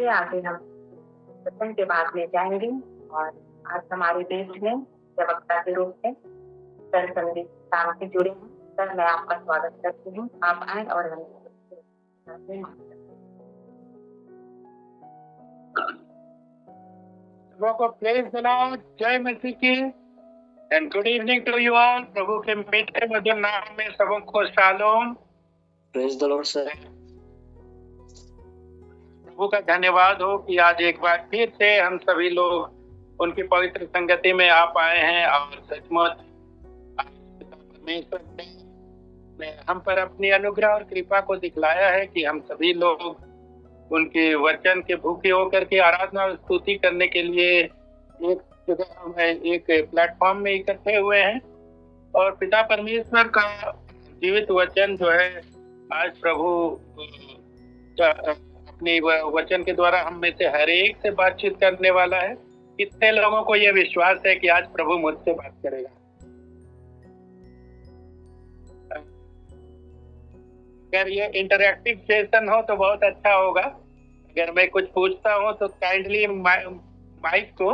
चलिए आगे हम वचन के बाद में जाएंगे। और आज हमारे देश में प्रवक्ता के रूप में सर संदीप शांति जुड़े हैं। सर, मैं आपका स्वागत करती हूँ। आप आए और हम को प्रेज द लॉर्ड, जय मसीह की and good evening to you all. प्रभु के मीठे मधुर नाम में सबको शालोम। Praise the lord sir. प्रभु का धन्यवाद हो कि आज एक बार फिर से हम सभी लोग उनकी पवित्र संगति में आ पाए हैं और सचमुच परमेश्वर ने हम पर अपनी अनुग्रह और कृपा को दिखलाया है कि हम सभी लोग उनके वचन के भूखे होकर के आराधना और स्तुति करने के लिए एक जगह में एक प्लेटफॉर्म में इकट्ठे हुए हैं। और पिता परमेश्वर का जीवित वचन जो है आज प्रभु अपने वचन के द्वारा हम में से हर एक से बातचीत करने वाला है। कितने लोगों को यह विश्वास है कि आज प्रभु मुझसे बात करेगा? अगर ये इंटरैक्टिव सेशन हो तो बहुत अच्छा होगा। अगर मैं कुछ पूछता हूँ तो काइंडली माइक को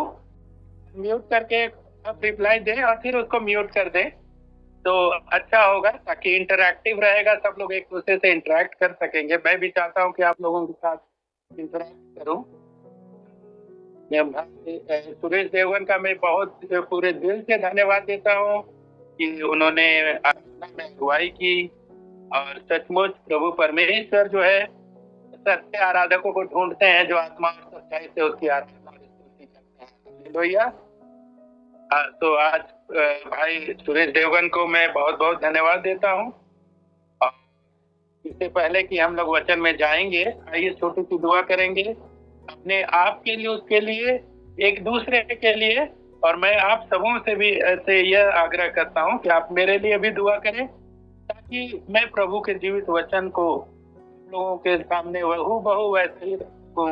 म्यूट करके आप रिप्लाई दें और फिर उसको म्यूट कर दें तो अच्छा होगा, ताकि इंटरैक्टिव रहेगा, सब लोग एक दूसरे से इंटरैक्ट कर सकेंगे। मैं भी चाहता हूँ कि आप लोगों के साथ इंटरैक्ट करूँ। सुरेश देवगन का मैं बहुत पूरे दिल से धन्यवाद देता हूँ कि उन्होंने अगुवाई की। और सचमुच प्रभु परमेश्वर जो है सत्य आराधकों को ढूंढते हैं जो आत्मा और सच्चाई से उसकी आराधना और स्तुति करते हैं। हालेलुया। तो आज भाई सुरेश देवगन को मैं बहुत बहुत धन्यवाद देता हूँ। और इससे पहले कि हम लोग वचन में जाएंगे, आइए छोटी सी दुआ करेंगे अपने आप के लिए, उसके लिए, एक दूसरे के लिए। और मैं आप सबों से भी ऐसे यह आग्रह करता हूँ कि आप मेरे लिए भी दुआ करें, ताकि मैं प्रभु के जीवित वचन को लोगों के सामने बहु वैसे ही रखूं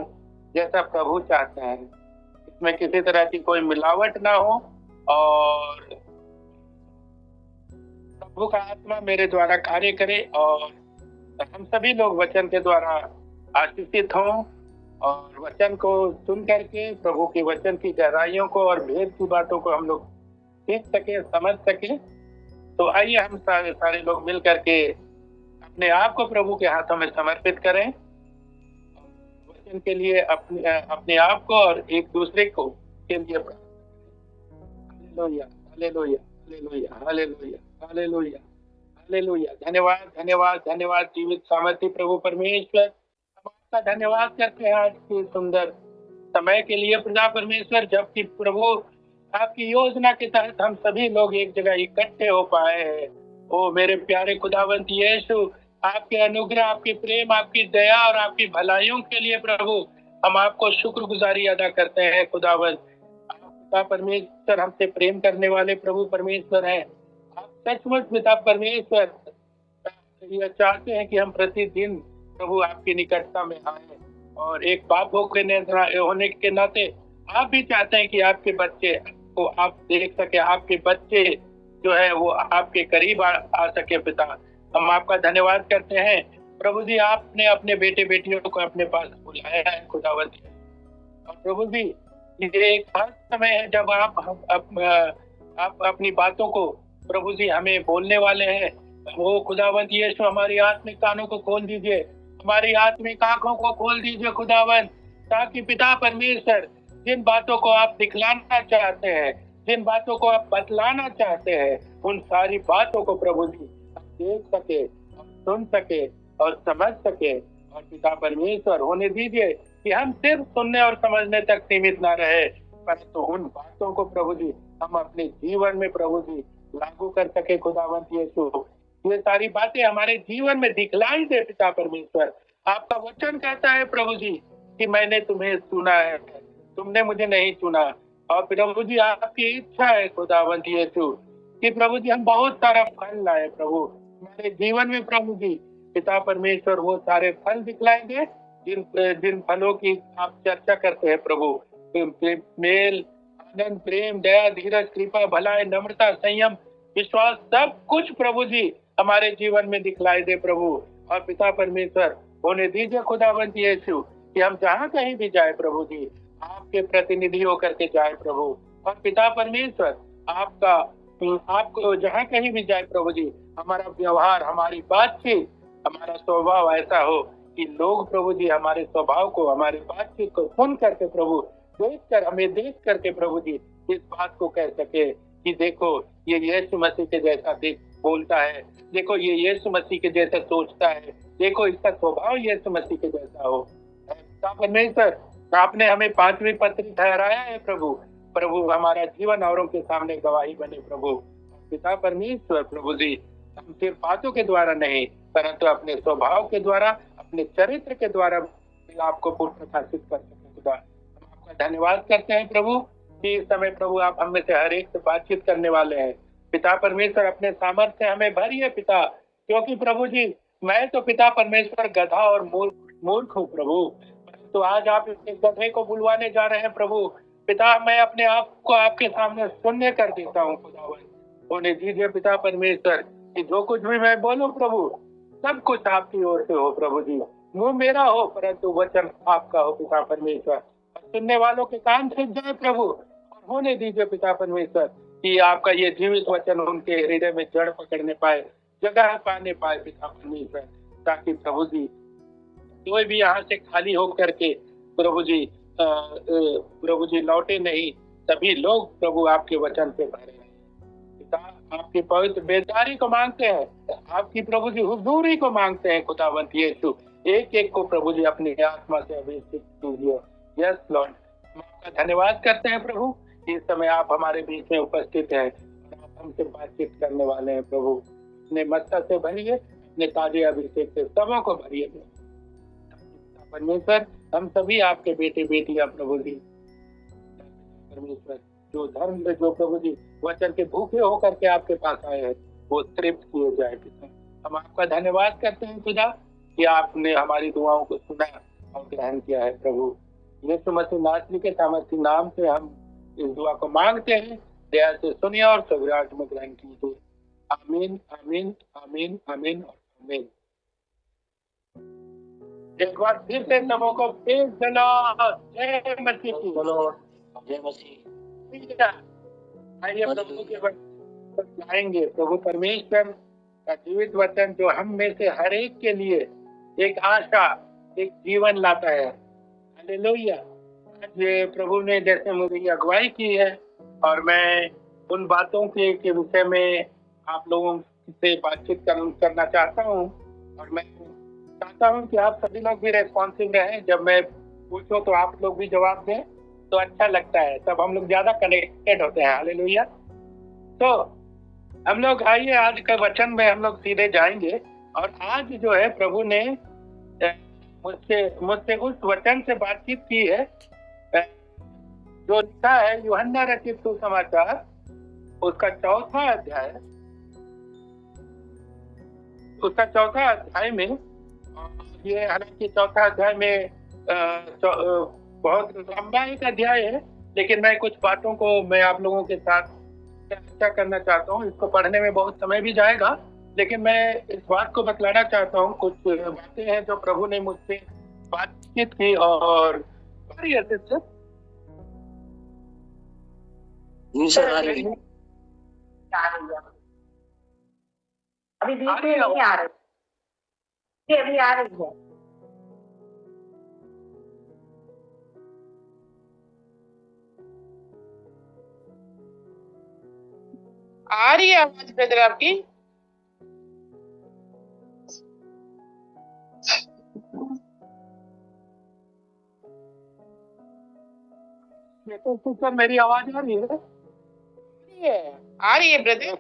जैसा प्रभु चाहते हैं। इसमें किसी तरह की कोई मिलावट ना हो और प्रभु का आत्मा मेरे द्वारा कार्य करे और हम सभी लोग वचन के द्वारा आशीषित हों और वचन को सुन करके प्रभु के वचन की गहराइयों को और भेद की बातों को हम लोग सीख सके, समझ सके। तो आइए हम सारे लोग मिल करके अपने आप को प्रभु के हाथों में समर्पित करें, वचन के लिए अपने आप को और एक दूसरे को के लिए। Hallelujah, hallelujah, hallelujah, hallelujah, hallelujah, hallelujah. धन्यवाद, धन्यवाद, धन्यवाद जीवित सामर्थी प्रभु परमेश्वर। हम आपका धन्यवाद करते हैं आज के सुंदर समय के लिए पिता परमेश्वर, जबकि प्रभु आपकी योजना के तहत हम सभी लोग एक जगह इकट्ठे हो पाए हैं। ओ मेरे प्यारे खुदावंत यीशु, आपके अनुग्रह, आपके प्रेम, आपकी दया और आपकी भलाइयों के लिए प्रभु हम आपको शुक्रगुजारी अदा करते हैं। खुदावंत पिता परमेश्वर हमसे प्रेम करने वाले प्रभु परमेश्वर हैं। आप सचमुच पिता परमेश्वर यह चाहते हैं कि हम प्रतिदिन प्रभु आपकी निकटता में आए और एक बाप होने के नाते आप भी चाहते हैं कि आपके बच्चे को आप देख सके, आपके बच्चे जो है वो आपके करीब आ सके। पिता हम आपका धन्यवाद करते हैं प्रभु जी, आपने अपने बेटे बेटियों को अपने पास बुलाया है खुदावंत। और प्रभु जी ये एक खास समय है जब आप अपनी बातों को प्रभु जी हमें बोलने वाले हैं। वो खुदावंत यीशु हमारी आत्मिक कानों को खोल दीजिए, हमारी आत्मिक आंखों को खोल दीजिए खुदावंत, ताकि पिता परमेश्वर जिन बातों को आप दिखलाना चाहते हैं, जिन बातों को आप बतलाना चाहते हैं, उन सारी बातों को प्रभु जी देख सके, सुन सके और समझ सके। और पिता परमेश्वर होने दीजिए कि हम सिर्फ सुनने और समझने तक सीमित ना रहे, परंतु उन बातों को प्रभु जी हम अपने जीवन में प्रभु जी लागू कर सके। खुदावंत यीशु ये सारी बातें हमारे जीवन में दिखलाई दे पिता परमेश्वर। आपका वचन कहता है प्रभु जी कि मैंने तुम्हें सुना है, तुमने मुझे नहीं चुना। और प्रभु जी आपकी इच्छा है खुदावंत यीशु कि प्रभु जी हम बहुत सारा फल लाए प्रभु हमारे जीवन में। प्रभु जी पिता परमेश्वर वो सारे फल दिखलाएंगे जिन फलों की आप चर्चा करते हैं प्रभु। मेल, आनंद, प्रेम, दया, धीरज, कृपा, भलाई, नम्रता, संयम, विश्वास, सब कुछ प्रभु जी हमारे जीवन में दिखलाई दे प्रभु। और पिता परमेश्वर होने दीजिए खुदावंत यीशु कि हम जहाँ कहीं भी जाए प्रभु जी, आपके प्रतिनिधि होकर के जाए प्रभु। और पिता परमेश्वर आपको जहाँ कहीं भी जाए प्रभु जी, हमारा व्यवहार, हमारी बातचीत, हमारा स्वभाव ऐसा हो कि लोग प्रभु जी हमारे स्वभाव को, हमारी बातचीत को सुन करके प्रभु, हमें देख करके प्रभु जी इस बात को कह सके कि देखो ये यीशु मसीह के जैसा बोलता है, देखो ये यीशु मसीह के जैसा सोचता है, देखो इसका स्वभाव यीशु मसीह के जैसा हो। पिता परमेश्वर, आपने हमें 5वीं पत्री ठहराया है प्रभु। प्रभु हमारा जीवन औरों के सामने गवाही बने प्रभु। पिता परमेश्वर प्रभु जी, हम सिर्फ बातों के द्वारा नहीं, परंतु अपने स्वभाव के द्वारा, अपने चरित्र के द्वारा आपको पूर्ण प्रकाशित कर सके खुदा। हम आपका धन्यवाद करते हैं प्रभु कि इस समय प्रभु आप हम में से हर एक से बातचीत करने वाले हैं। पिता परमेश्वर, अपने सामर्थ्य हमें भरिए पिता, क्योंकि प्रभु जी मैं तो पिता परमेश्वर गधा और मूर्ख हूँ प्रभु, तो आज आप इस गधे को बुलवाने जा रहे हैं प्रभु। पिता, मैं अपने आप को आपके सामने शून्य कर देता हूँ खुदावन। होने दीजिए पिता परमेश्वर कि जो कुछ भी मैं बोलूं प्रभु, सब कुछ आपकी ओर से हो प्रभु जी। मुंह मेरा हो परंतु वचन आपका हो पिता परमेश्वर। सुनने वालों के कान से जाए प्रभु, और होने दीजिए पिता परमेश्वर कि आपका ये जीवित वचन उनके हृदय में जड़ पकड़ने पाए, जगह पाने पाए पिता परमेश्वर, ताकि प्रभु जी कोई भी यहाँ से खाली होकर के प्रभु जी लौटे नहीं, सभी लोग प्रभु आपके वचन से भरे रहे। पिता, आपकी पवित्र बेदारी को मांगते हैं, आपकी प्रभु जी हुजूरी को मांगते हैं खुदावंत यीशु। एक एक को प्रभु जी अपनी आत्मा से अभिषेक कीजिए। यस लॉर्ड, हम आपका धन्यवाद करते हैं प्रभु, इस समय आप हमारे बीच में उपस्थित हैं और आप हमसे बातचीत करने वाले हैं प्रभु। अपने मत्ता से भरिए, अपने ताजे अभिषेक से सबों को भरिए परमेश्वर। हम सभी आपके बेटे बेटियां प्रभु जी परमेश्वर, जो धर्म में जो प्रभु जी वचन के भूखे होकर के आपके पास आए हैं, वो तृप्त किए जाए पिता। हम आपका धन्यवाद करते हैं खुदा कि आपने हमारी दुआओं को सुना और ग्रहण किया है प्रभु। यीशु मसीह नासरी के सामर्थी नाम से हम इस दुआ को मांगते हैं, दया से सुनिए और स्वर्गार्थ में ग्रहण कीजिए। आमीन आमीन आमीन आमीन और आमीन। एक बार फिर से सबों को प्रेज़ द लॉर्ड, जय मसीह की। जय मसीह। आइए प्रभु के वचन जाएंगे। प्रभु परमेश्वर का जीवित वचन जो हम में से हर एक के लिए एक आशा, एक जीवन लाता है। हालेलुया। आज प्रभु ने जैसे मुझे अगुवाई की है और मैं उन बातों के विषय में आप लोगों से बातचीत करना चाहता हूँ, और मैं चाहता हूँ कि आप सभी लोग भी रेस्पॉन्सिव रहें। जब मैं पूछूं तो आप लोग भी जवाब दें तो अच्छा लगता है, तब हम लोग ज्यादा कनेक्टेड होते हैं। हालेलुया। तो हम लोग आइए आज के वचन में हम लोग सीधे जाएंगे। और आज जो है प्रभु ने मुझसे उस वचन से बातचीत की है जो लिखा है यूहन्ना रचित सुसमाचार, उसका चौथा अध्याय में, ये हालांकि चौथा अध्याय में बहुत लंबा एक अध्याय है, लेकिन मैं कुछ बातों को मैं आप लोगों के साथ चर्चा करना चाहता हूँ। इसको पढ़ने में बहुत समय भी जाएगा, लेकिन मैं इस बात को बतलाना चाहता हूँ। कुछ बातें हैं जो प्रभु ने मुझसे बातचीत की। और अभी बीच में नहीं आ रही, अभी आ रही है। आ रही है आवाज ब्रदर आपकी? तो मेरी आवाज आ रही है? आ रही है ब्रदर।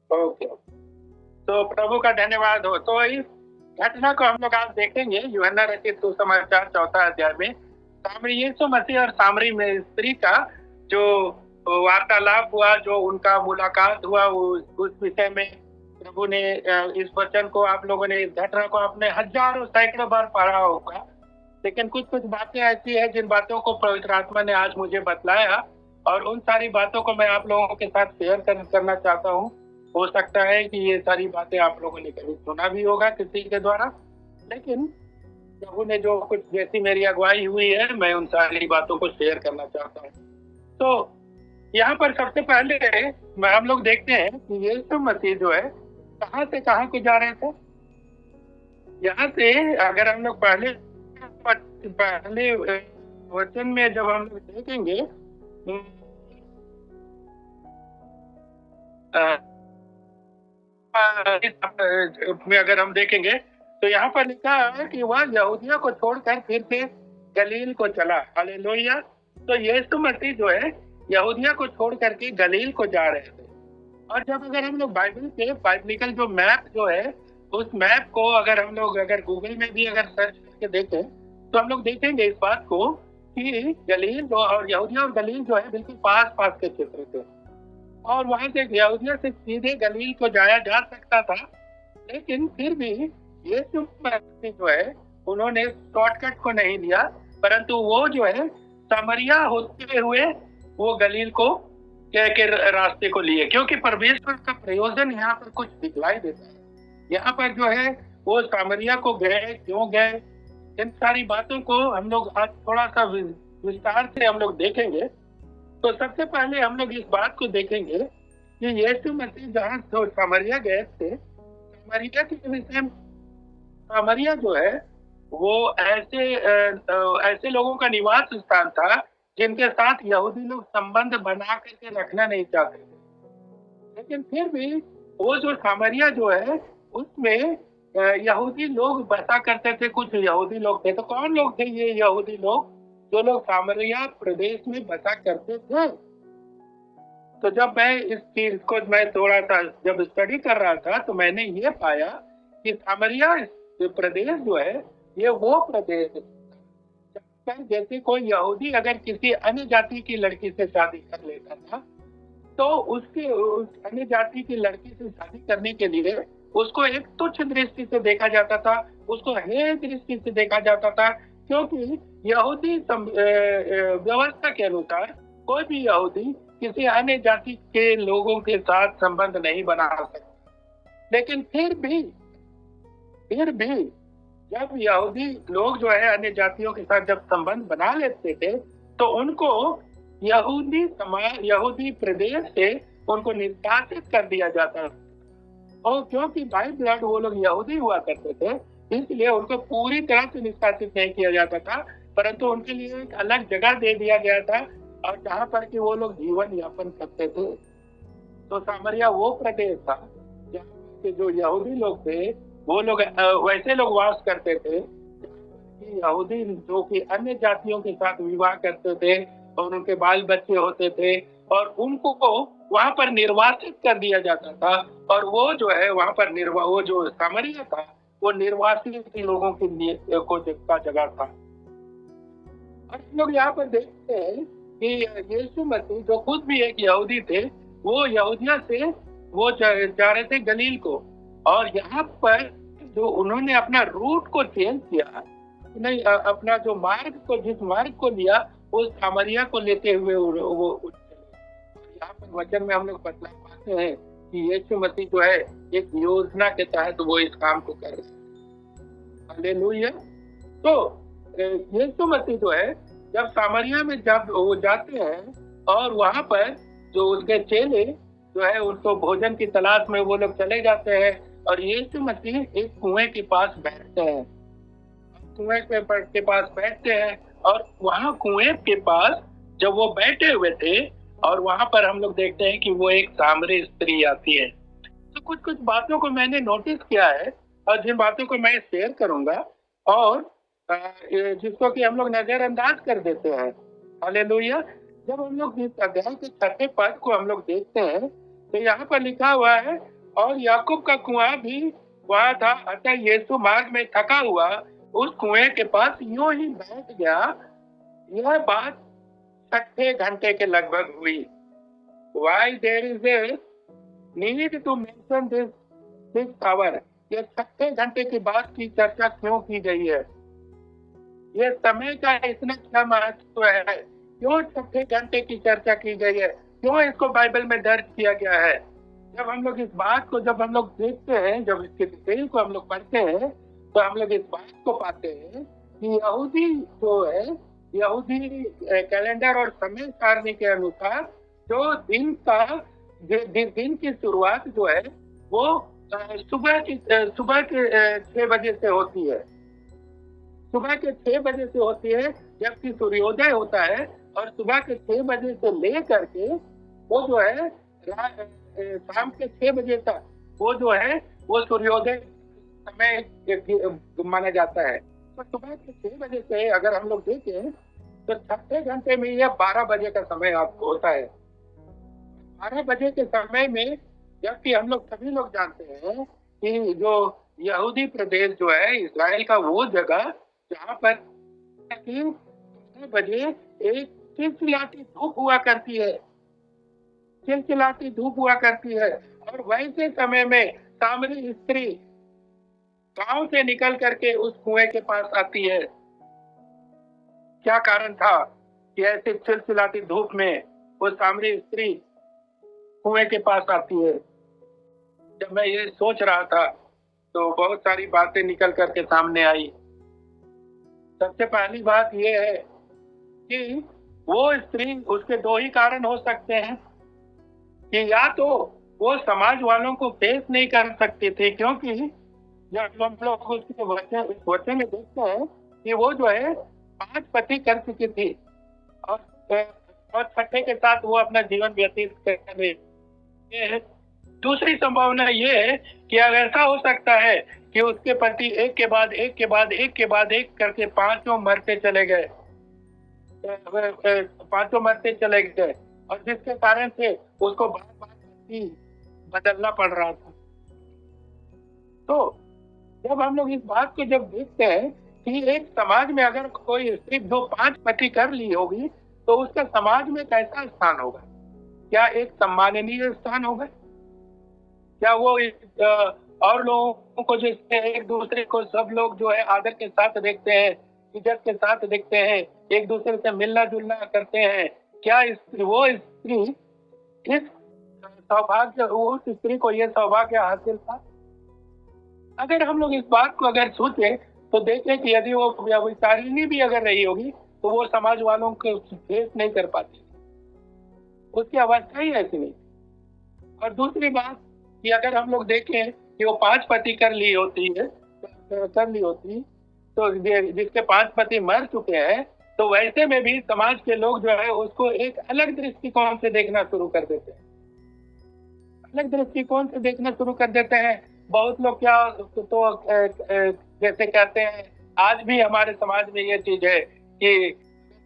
ओके, तो प्रभु का धन्यवाद हो। तो इस घटना को हम लोग आज देखेंगे यूहन्ना रचित सुसमाचार चौथा अध्याय में। सामरी यीशु मसीह और सामरी में स्त्री का जो वार्तालाप हुआ, जो उनका मुलाकात हुआ, उस विषय में प्रभु ने इस वचन को, आप लोगों ने इस घटना को अपने हजारों सैकड़ों बार पढ़ा होगा, लेकिन कुछ बातें ऐसी है जिन बातों को पवित्र आत्मा ने आज मुझे बतलाया, और उन सारी बातों को मैं आप लोगों के साथ शेयर करना चाहता हूँ। हो सकता है कि ये सारी बातें आप लोगों ने कभी सुना भी होगा किसी के द्वारा, लेकिन प्रभु ने जो कुछ जैसी मेरी अगुवाई हुई है, मैं उन सारी बातों को शेयर करना चाहता हूँ। तो यहाँ पर सबसे पहले हम लोग देखते हैं कि यीशु मसीह जो है कहाँ से कहाँ को जा रहे थे। यहाँ से अगर हम लोग पहले वचन में जब हम लोग देखेंगे में अगर हम देखेंगे तो यहाँ पर लिखा है कि वह यहूदिया को छोड़कर फिर से गलील को चला। हालेलुया। तो यीशु मसीह जो है यहूदिया को छोड़ करके गलील को जा रहे थे। और जब अगर हम लोग बाइबलिकल जो मैप जो है उस मैप को अगर हम लोग अगर गूगल में भी अगर सर्च करके देखें तो हम लोग देखेंगे इस बात को कि गलील जो और यहूदिया और गलील जो है बिल्कुल पास पास के क्षेत्र थे और वहां से यहूदिया से सीधे गलील को जाया जा सकता था। लेकिन फिर भी यीशु मसीह जो है उन्होंने शॉर्टकट को नहीं लिया, परंतु वो जो है सामरिया होते हुए वो गलील को के रास्ते को लिए, क्योंकि परमेश्वर का प्रयोजन यहाँ पर कुछ दिखलाई देता है। यहाँ पर जो है वो सामरिया को गए, क्यों गए, इन सारी बातों को हम लोग आज थोड़ा सा विस्तार से हम लोग देखेंगे। तो सबसे पहले हम लोग इस बात को देखेंगे कि यीशु मसीह जहाँ तो सामरिया गए थे, सामरिया के विषय में सामरिया जो है वो ऐसे लोगों का निवास स्थान था जिनके साथ यहूदी लोग संबंध बना करके रखना नहीं चाहते थे। लेकिन फिर भी वो जो सामरिया जो है उसमें यहूदी लोग बसा करते थे, कुछ यहूदी लोग थे। तो कौन लोग थे ये यहूदी लोग जो लोग सामरिया प्रदेश में बसा करते थे? तो जब मैं इस चीज को मैं थोड़ा सा जब स्टडी कर रहा था तो मैंने ये पाया कि सामरिया प्रदेश जो है ये वो प्रदेश है जैसे कोई यहूदी अगर किसी अन्य जाति की लड़की से शादी कर लेता था तो उसके उस अन्य जाति की लड़की से शादी करने के लिए उसको एक तुच्छ दृष्टि से देखा जाता था, उसको हे दृष्टि से देखा जाता था, क्योंकि यहूदी व्यवस्था के अनुसार कोई भी यहूदी किसी अन्य जाति के लोगों के साथ संबंध नहीं बना सकता। लेकिन फिर भी जब यहूदी लोग जो है अन्य जातियों के साथ जब संबंध बना लेते थे तो उनको यहूदी प्रदेश से उनको निष्कासित कर दिया जाता था। और क्योंकि बाय ब्लड वो लोग यहूदी हुआ करते थे इसलिए उनको पूरी तरह से निष्कासित नहीं किया जाता था, परंतु उनके लिए एक अलग जगह दे दिया गया था और जहाँ पर कि वो लोग जीवन यापन करते थे। तो सामरिया वो प्रदेश था जहाँ के जो यहूदी लोग थे वो लोग वैसे लोग वास करते थे कि यहूदी जो कि अन्य जातियों के साथ विवाह करते थे और उनके बाल बच्चे होते थे और उनको वहां पर निर्वासित कर दिया जाता था। और वो जो है वहां पर वो जो सामरिया था वो निर्वासित लोगों के लिए का जगह था। और हम लोग यहाँ पर देखते हैं कि यीशु मसीह जो खुद भी एक यहूदी थे वो यहूदिया से वो जा रहे थे गलील को, और यहाँ पर जो उन्होंने अपना रूट को चेंज किया, नहीं अपना जो जिस मार्ग को लिया उस सामरिया को लेते हुए वो यहाँ पर वचन में हम लोग बतला पाते हैं कि यीशु मसीह जो है एक योजना के तहत वो इस काम को कर रहे हैं। हालेलुया। तो यीशु मसीह जो है जब सामरिया में जब वो जाते हैं और वहां पर जो उसके चेले जो है उनको भोजन की तलाश में वो लोग चले जाते हैं और यीशु मसीह एक कुएं के पास बैठते हैं। कुएं के पास बैठते हैं और वहां कुएं के पास जब वो बैठे हुए थे और वहां पर हम लोग देखते हैं कि वो एक सामरी स्त्री आती है। तो कुछ बातों को मैंने नोटिस किया है और जिन बातों को मैं शेयर करूंगा और जिसको कि हम लोग नजरअंदाज कर देते हैं। हालेलुया। जब हम लोग इस अध्याय के 6 पद को हम लोग देखते हैं तो यहाँ पर लिखा हुआ है और याकूब का कुआं भी वहां था, अतः यीशु मार्ग में थका हुआ उस कुएं के पास यूं ही बैठ गया। यह बात 6 घंटे के लगभग हुई। Why there is a need to mention this hour? ये 6 घंटे की बात की चर्चा क्यों की गई है? ये समय का इतना क्या महत्व है? क्यों 6 घंटे की चर्चा की गई है? क्यों इसको बाइबल में दर्ज किया गया है? जब हम लोग इस बात को जब हम लोग देखते हैं, जब इसके डिटेल को हम लोग पढ़ते हैं तो हम लोग इस बात को पाते हैं कि यहूदी जो है, यहूदी कैलेंडर और समय सारणी के अनुसार जो दिन की शुरुआत जो है वो सुबह के 6 बजे से होती है। सुबह के 6 बजे से होती है, जबकि सूर्योदय होता है। और सुबह के 6 बजे से ले करके वो जो है शाम के 6 बजे तक वो जो है वो सूर्योदय समय माना जाता है। तो सुबह के 6 बजे से अगर हम लोग देखें तो 6 घंटे में यह 12 बजे का समय आपको होता है। 12 बजे के समय में, जबकि हम लोग सभी लोग जानते हैं कि जो यहूदी प्रदेश जो है इस्राएल का, वो जगह जहाँ पर 12 बजे एक चिलचिलाती धूप हुआ करती है, चिलचिलाती धूप हुआ करती है। और वैसे समय में सामरी स्त्री गांव से निकल करके उस कुएं के पास आती है। क्या कारण था कि ऐसे चिलचिलाती धूप में वो सामरी स्त्री कुएं के पास आती है? जब मैं ये सोच रहा था तो बहुत सारी बातें निकल करके सामने आई। सबसे पहली बात ये है कि वो स्त्री, उसके 2 ही कारण हो सकते हैं कि या तो वो समाज वालों को फेस नहीं कर सकती थी, क्योंकि जब हम लोग उसके वचन में देखते हैं कि वो जो है 5 पति कर चुकी थी और 6ठे के साथ वो अपना जीवन व्यतीत कर रही है। दूसरी संभावना ये है कि अगर ऐसा हो सकता है कि उसके पति एक के बाद एक करके 5 मरते चले गए, 5 मरते चले गए, और जिसके कारण से उसको बार-बार बदलना पड़ रहा था। तो जब हम लोग इस बात को जब देखते हैं कि एक समाज में अगर कोई स्त्री जो 5 पति कर ली होगी तो उसका समाज में कैसा स्थान होगा? क्या एक सम्माननीय स्थान होगा? क्या वो और लोगों को जैसे एक दूसरे को सब लोग जो है आदर के साथ देखते हैं, इज्जत के साथ देखते हैं, एक दूसरे से मिलना जुलना करते हैं, क्या वो स्त्री इस सौभाग्य, उस स्त्री को ये सौभाग्य हासिल था? अगर हम लोग इस बात को अगर सोचें तो देखें कि यदि वो व्यभिचारिणी भी अगर रही होगी तो वो समाज वालों को फेस नहीं कर पाती, उसकी अवस्था ही ऐसी नहीं। और दूसरी बात कि अगर हम लोग देखें कि वो 5 पति कर ली होती तो जिसके 5 पति मर चुके हैं, तो वैसे में भी समाज के लोग जो है उसको एक अलग दृष्टिकोण से देखना शुरू कर देते हैं, अलग दृष्टिकोण से देखना शुरू कर देते हैं। बहुत लोग क्या तो जैसे कहते हैं, आज भी हमारे समाज में ये चीज है कि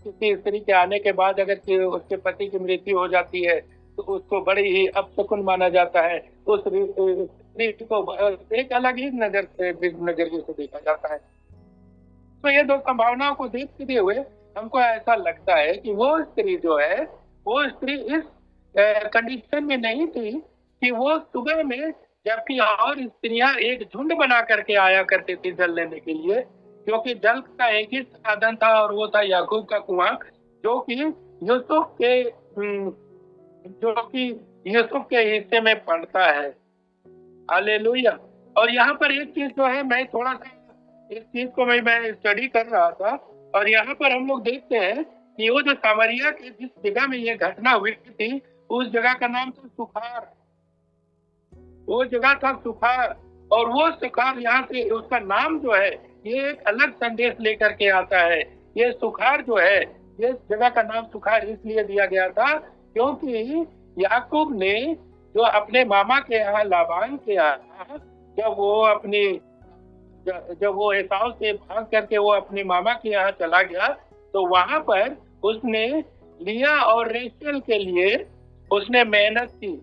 किसी स्त्री के आने के बाद अगर उसके पति की मृत्यु हो जाती है तो उसको बड़ी ही अपशकुन माना जाता है, उस स्त्री को एक अलग ही नजरिए से देखा जाता है। तो ये 2 संभावनाओं को देखते हुए हमको ऐसा लगता है कि वो स्त्री जो है, वो स्त्री इस कंडीशन में नहीं थी कि वो सुबह में, जबकि और स्त्रियां एक झुंड बना करके आया करती थी जल लेने के लिए, क्योंकि जल का एक ही साधन था और वो था याकूब का कुआं, जो कि यूसुफ के हिस्से में पड़ता है। हालेलुया। और यहाँ पर एक चीज जो है, मैं थोड़ा सा इस चीज को मैं स्टडी कर रहा था, और यहाँ पर हम लोग देखते हैं कि वो जो सामरिया की जिस जगह में ये घटना हुई थी, उस जगह का नाम था सुखार। वो जगह था सुखार, और वो सुखार यहाँ से उसका नाम जो है ये एक अलग संदेश लेकर के आता है। ये सुखार जो है, ये जगह का नाम सुखार इसलिए दिया गया था क्योंकि याकूब ने जो अपने मामा के यहाँ, लाबान के यहाँ, जब वो एसाव से भाग करके वो अपने मामा के यहाँ चला गया, तो वहां पर उसने लिया और रेचल के लिए उसने मेहनत की।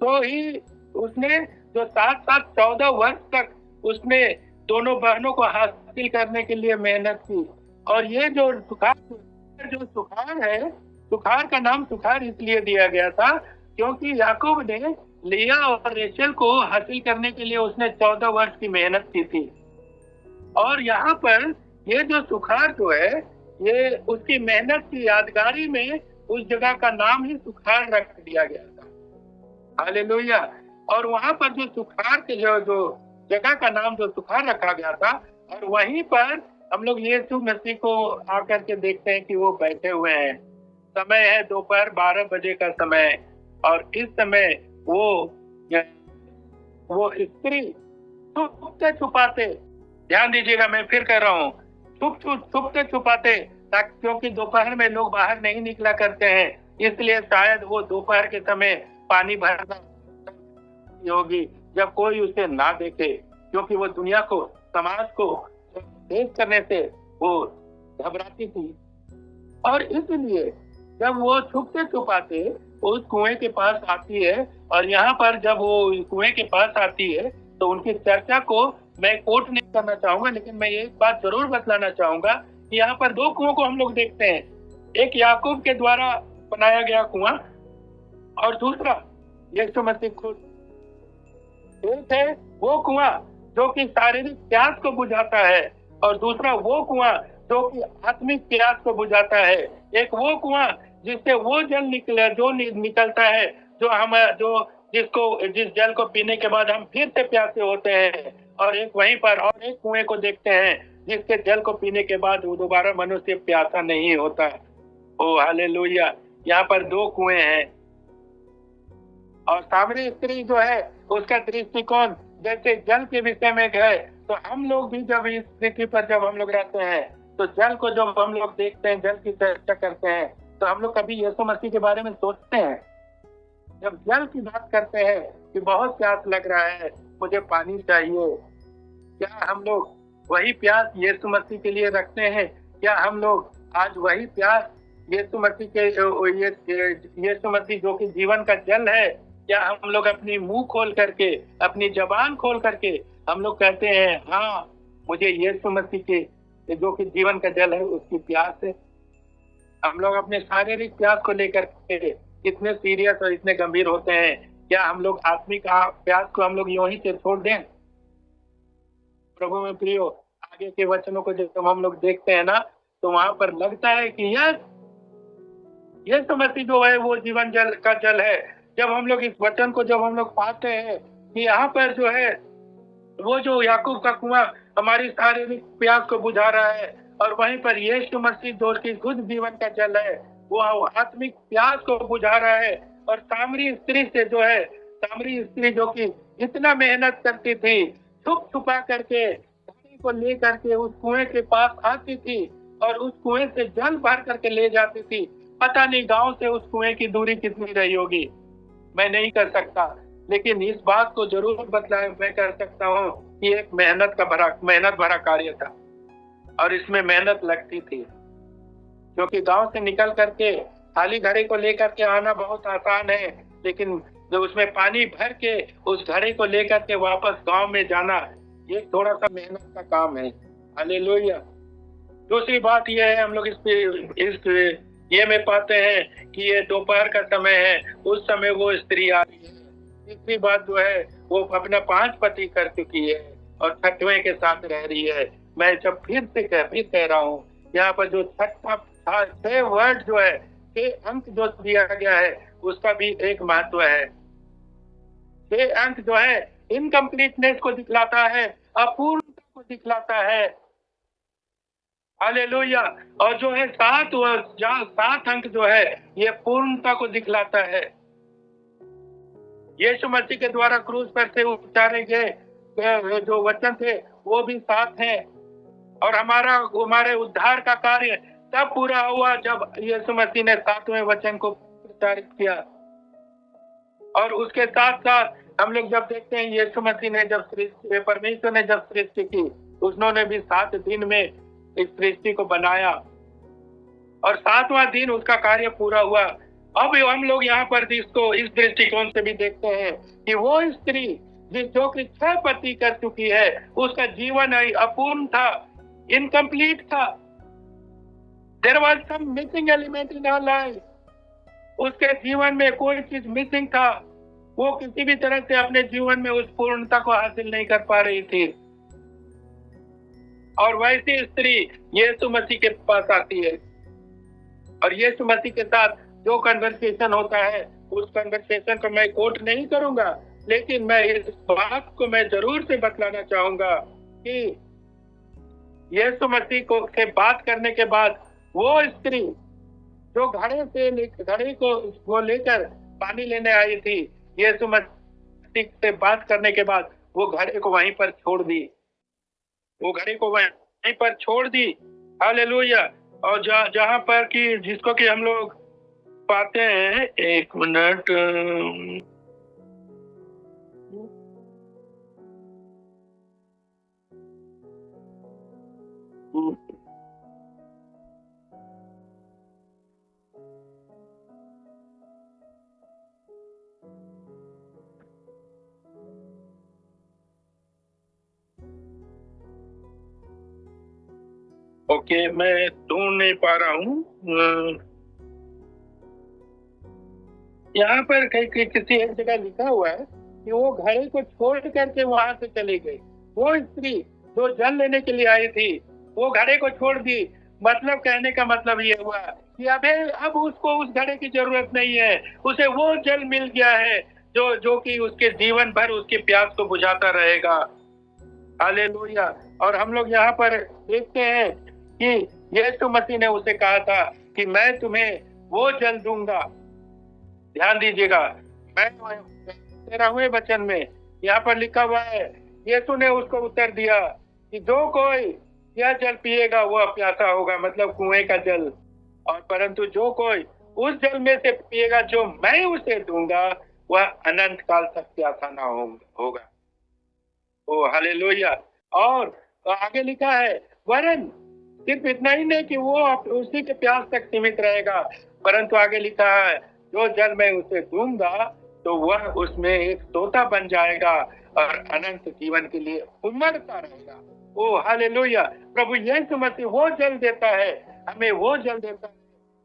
तो ही उसने जो 14 वर्ष तक उसने दोनों बहनों को हासिल करने के लिए मेहनत की। और ये जो सुखार है, सुखार का नाम सुखार इसलिए दिया गया था क्योंकि याकूब ने लिया और रेचल को हासिल करने के लिए उसने 14 वर्ष की मेहनत की थी। और यहाँ पर ये जो सुखार जो है, ये उसकी मेहनत की यादगारी में उस जगह का नाम ही सुखार रख दिया गया था। हालेलुया। और वहां पर जो सुखार के जो जगह का नाम जो सुखार रखा गया था, और वहीं पर हम लोग यीशु मसीह को आकर के देखते हैं कि वो बैठे हुए हैं। समय है दोपहर 12 बजे का समय, और इस समय वो स्त्री छुपते छुपाते, ध्यान दीजिएगा मैं फिर कह रहा हूँ, छुपते छुपाते, ताकि क्योंकि दोपहर में लोग बाहर नहीं निकला करते हैं, इसलिए शायद वो दोपहर के समय पानी भरना होगी जब कोई उसे ना देखे, क्योंकि वो दुनिया को, समाज को देख करने से वो घबराती थी। और इसलिए जब वो छुपते छुपाते उस कुएं के पास आती है, और यहाँ पर जब वो कुएं के पास आती है तो उनकी चर्चा को मैं कोट नहीं करना चाहूंगा, लेकिन मैं एक बात जरूर बतलाना चाहूंगा कि यहाँ पर दो कुओं को हम लोग देखते हैं। एक याकूब के द्वारा बनाया गया कुआं, और दूसरा यीशु मसीह खुद। एक है वो कुआं जो कि शारीरिक प्यास को बुझाता है, और दूसरा वो कुआं जो कि आत्मिक प्यास को बुझाता है। एक वो कुआं जिससे वो जल निकलता है जिस जल को पीने के बाद हम फिर से प्यासे होते हैं, और एक वहीं पर और एक कुएं को देखते हैं जिसके जल को पीने के बाद वो दोबारा मनुष्य प्यासा नहीं होता है। ओ हालेलुया, यहाँ पर दो कुएं हैं। और सामरी स्त्री जो है उसका दृष्टिकोण जैसे जल के विषय में है, तो हम लोग भी जब इस पृथ्वी पर जब हम लोग रहते हैं तो जल को जब हम लोग देखते हैं, जल की चर्चा करते हैं, तो हम लोग कभी यीशु मसीह के बारे में सोचते हैं? जब जल की बात करते हैं कि बहुत प्यास लग रहा है, मुझे पानी चाहिए, क्या हम लोग वही प्यास यीशु मसीह के लिए रखते हैं? क्या हम लोग आज वही प्यास यीशु मसीह जो कि जीवन का जल है, क्या हम लोग अपनी मुंह खोल करके, अपनी जबान खोल करके हम लोग कहते हैं हाँ मुझे यीशु मसीह के जो कि जीवन का जल है उसकी प्यास है? हम लोग अपने शारीरिक प्यास को लेकर के इतने सीरियस और इतने गंभीर होते हैं, क्या हम लोग आत्मिक प्यास को हम लोग यूं ही से छोड़ दें? प्रभु में प्रियो, आगे के वचनों को जब हम लोग देखते हैं ना, तो वहां पर लगता है कि यीशु मसीह जो है वो जीवन जल का जल है। जब हम लोग इस वचन को जब हम लोग पाते हैं कि यहाँ पर जो है वो जो याकूब का कुआं हमारी शारीरिक प्यास को बुझा रहा है, और वहीं पर यीशु मसीह जो कि खुद जीवन का जल है वो आत्मिक प्यास को बुझा रहा है। और सामरी स्त्री जो कि इतना मेहनत करती थी, छुप छुपा करके घड़ी को ले करके उस कुएं के पास आती थी और उस कुएं से जल भर करके ले जाती थी। पता नहीं गांव से उस कुएं की दूरी कितनी रही होगी, मैं नहीं कर सकता, लेकिन इस बात को जरूर बतलाएं मैं कर सकता हूँ कि एक मेहनत भरा कार्य था, और इसमें मेहनत लगती थी, क्योंकि गांव से निकल करके खाली घड़े को लेकर के आना बहुत आसान है, लेकिन जो उसमें पानी भर के उस घड़े को लेकर के वापस गांव में जाना ये थोड़ा सा मेहनत का काम है। हालेलुया। दूसरी बात यह है, हम लोग इस ये में पाते हैं कि ये दोपहर का समय है, उस समय वो स्त्री आ रही है। तीसरी बात जो है वो अपना 5 पति कर चुकी है और 6वें के साथ रह रही है। मैं जब फिर कह रहा हूँ, यहाँ पर जो 6 वर्ड जो है, 6 अंक जो दिया गया है उसका भी एक महत्व है। 6 अंक जो है इनकम्प्लीटनेस को दिखलाता है, अपूर्णता को दिखलाता है। हालेलुया। और जो है 7 अंक जो है ये पूर्णता को दिखलाता है। यीशु मसीह के द्वारा क्रूस पर से उतारे गए जो वचन थे वो भी 7 हैं, और हमारे उद्धार का कार्य तब पूरा हुआ जब यीशु मसीह ने 7वें वचन को प्रचारित किया। और उसके साथ साथ हम लोग जब देखते हैं यीशु मसीह ने परमेश्वर ने जब सृष्टि की, उन्होंने भी 7 दिन में इस सृष्टि को बनाया, और 7वां दिन उसका कार्य पूरा हुआ। अब हम लोग यहाँ पर इसको इस दृष्टिकोण से भी देखते हैं कि वो स्त्री जो कि 6 पति कर चुकी है, उसका जीवन अपूर्ण था, इनकम्प्लीट था। There was some missing element in her life. उसके जीवन में कोई चीज मिसिंग था, वो किसी भी तरह से अपने जीवन में उस पूर्णता को हासिल नहीं कर पा रही थी। और वैसी स्त्री यीशु मसीह के पास आती है, और यीशु मसीह के साथ जो कन्वर्सेशन होता है, उस कन्वर्सेशन को मैं कोट नहीं करूंगा, लेकिन मैं इस बात को मैं जरूर से बतलाना चाहूंगा कि यीशु मसीह को से बात करने के बाद वो स्त्री जो घड़े को वो लेकर पानी लेने आई थी, यीशु मसीह से बात करने के बाद वो घड़े को वहीं पर छोड़ दी, वो घड़े को वहीं पर छोड़ दी। हालेलुया। और जहां पर कि जिसको कि हम लोग पाते हैं, एक मिनट, ओके, मैं ढूंढ नहीं पा रहा हूँ। यहाँ पर किसी एक जगह लिखा हुआ है कि वो घड़े को छोड़ करके वहां से चली गई। वो स्त्री जो जल लेने के लिए आई थी, वो घड़े को छोड़ दी। मतलब कहने का मतलब ये हुआ कि अब उसको उस घड़े की जरूरत नहीं है, उसे वो जल मिल गया है जो कि उसके जीवन भर उसकी प्यास को बुझाता रहेगा। हालेलुया। और हम लोग यहाँ पर देखते हैं कि यीशु मसीह ने उसे कहा था कि मैं तुम्हें वो जल दूंगा। ध्यान दीजिएगा, मैं 13वें वचन में यहाँ पर लिखा हुआ है, यीशु ने उसको उत्तर दिया कि जो कोई यह जल पिएगा वह प्यासा होगा, मतलब कुएं का जल, और परंतु जो कोई उस जल में से पिएगा जो मैं उसे दूंगा वह अनंत काल तक प्यासा ना होगा। ओ हालेलुया। और आगे लिखा है, वरन सिर्फ इतना ही नहीं कि वो उसी के प्यास तक सीमित रहेगा, परंतु आगे लिखा है, जो जल मैं उसे दूंगा तो वह उसमें एक तोता बन जाएगा और अनंत जीवन के लिए उमड़ता रहेगा। ओ हालेलुया। प्रभु यीशु मसीह वो जल देता है, हमें वो जल देता है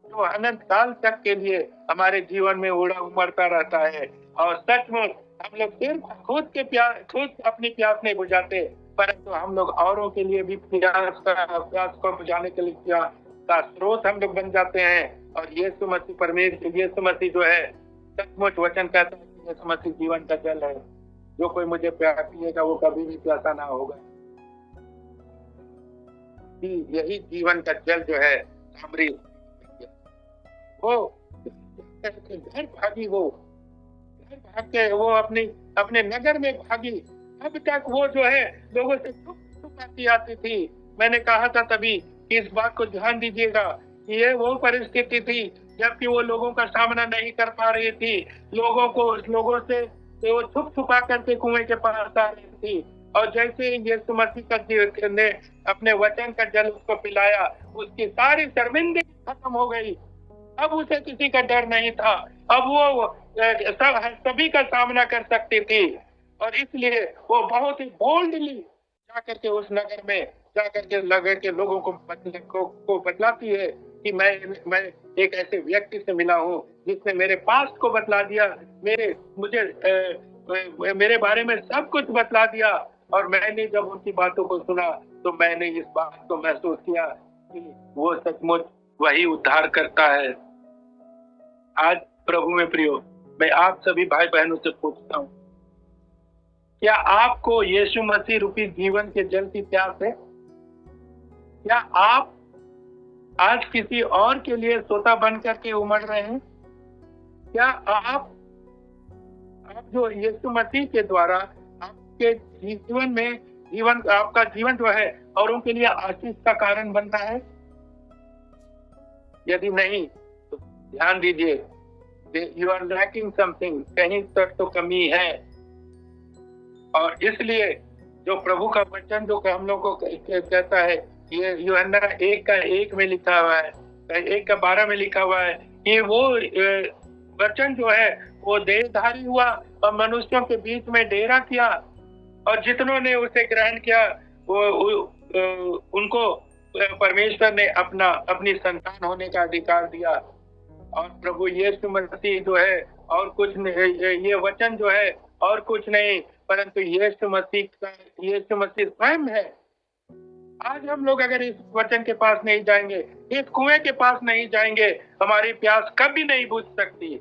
जो अनंत काल तक के लिए हमारे जीवन में उमड़ता रहता है। और सचमुच हम लोग सिर्फ खुद अपनी प्यास नहीं बुझाते, परंतु हम लोग औरों के लिए भी प्यास को बुझाने के लिए का स्रोत हम लोग बन जाते हैं। और यीशु मसीह जो है, सचमुच वचन कहता है कि यीशु मसीह जीवन का जल है, जो कोई मुझे प्यास पिएगा वो कभी भी प्यासा ना होगा। यही जीवन का जल जो है हमारी वो घर भागी, वो घर भाग के वो अपने नगर में भागी। अब तक वो जो है लोगों से छुपाती आती थी। मैंने कहा था तभी कि इस बात को ध्यान दीजिएगा, ये वो परिस्थिति थी जबकि वो लोगों का सामना नहीं कर पा रही थी, लोगों से वो छुपा करके कुएं के पास आ रही थी। और जैसे ही यीशु मसीह ने अपने वचन का जल उसको पिलाया, उसकी सारी शर्मिंदगी खत्म हो गई। अब उसे किसी का डर नहीं था, अब वो सभी का सामना कर सकती थी। और इसलिए वो बहुत ही बोल्डली जाकर के उस नगर में जाकर के नगर के लोगों को बतलाती है कि मैं एक ऐसे व्यक्ति से मिला हूँ जिसने मेरे पास्ट को बतला दिया, मेरे बारे में सब कुछ बतला दिया। और मैंने जब उनकी बातों को सुना तो मैंने इस बात को महसूस किया कि वो सचमुच वही उद्धार करता है। आज प्रभु में प्रियो, मैं आप सभी भाई बहनों से पूछता हूँ, क्या आपको यीशु मसीह रूपी जीवन के जल की प्यास है? क्या आप आज किसी और के लिए सोता बन करके उमड़ रहे हैं? क्या आप जो यीशु मसीह के द्वारा आपके जीवन में आपका जीवन जो है औरों के लिए आशीष का कारण बनता है? यदि नहीं तो ध्यान दीजिए, यू आर लैकिंग समथिंग, कहीं तक तो कमी है। और इसलिए जो प्रभु का वचन जो हम लोग को कहता है, ये यूहन्ना 1:1 में लिखा हुआ है, 1:12 में लिखा हुआ है कि वो वचन जो है वो देहधारी हुआ और मनुष्यों के बीच में डेरा किया, और जितनों ने उसे ग्रहण किया उनको परमेश्वर ने अपनी संतान होने का अधिकार दिया। और प्रभु यीशु मसीह जो है और कुछ नहीं, ये वचन जो है और कुछ नहीं परंतु यीशु मसीह स्वयं है। आज हम लोग अगर इस वचन के पास नहीं जाएंगे, इस कुएं के पास नहीं जाएंगे, हमारी प्यास कभी नहीं बुझ सकती।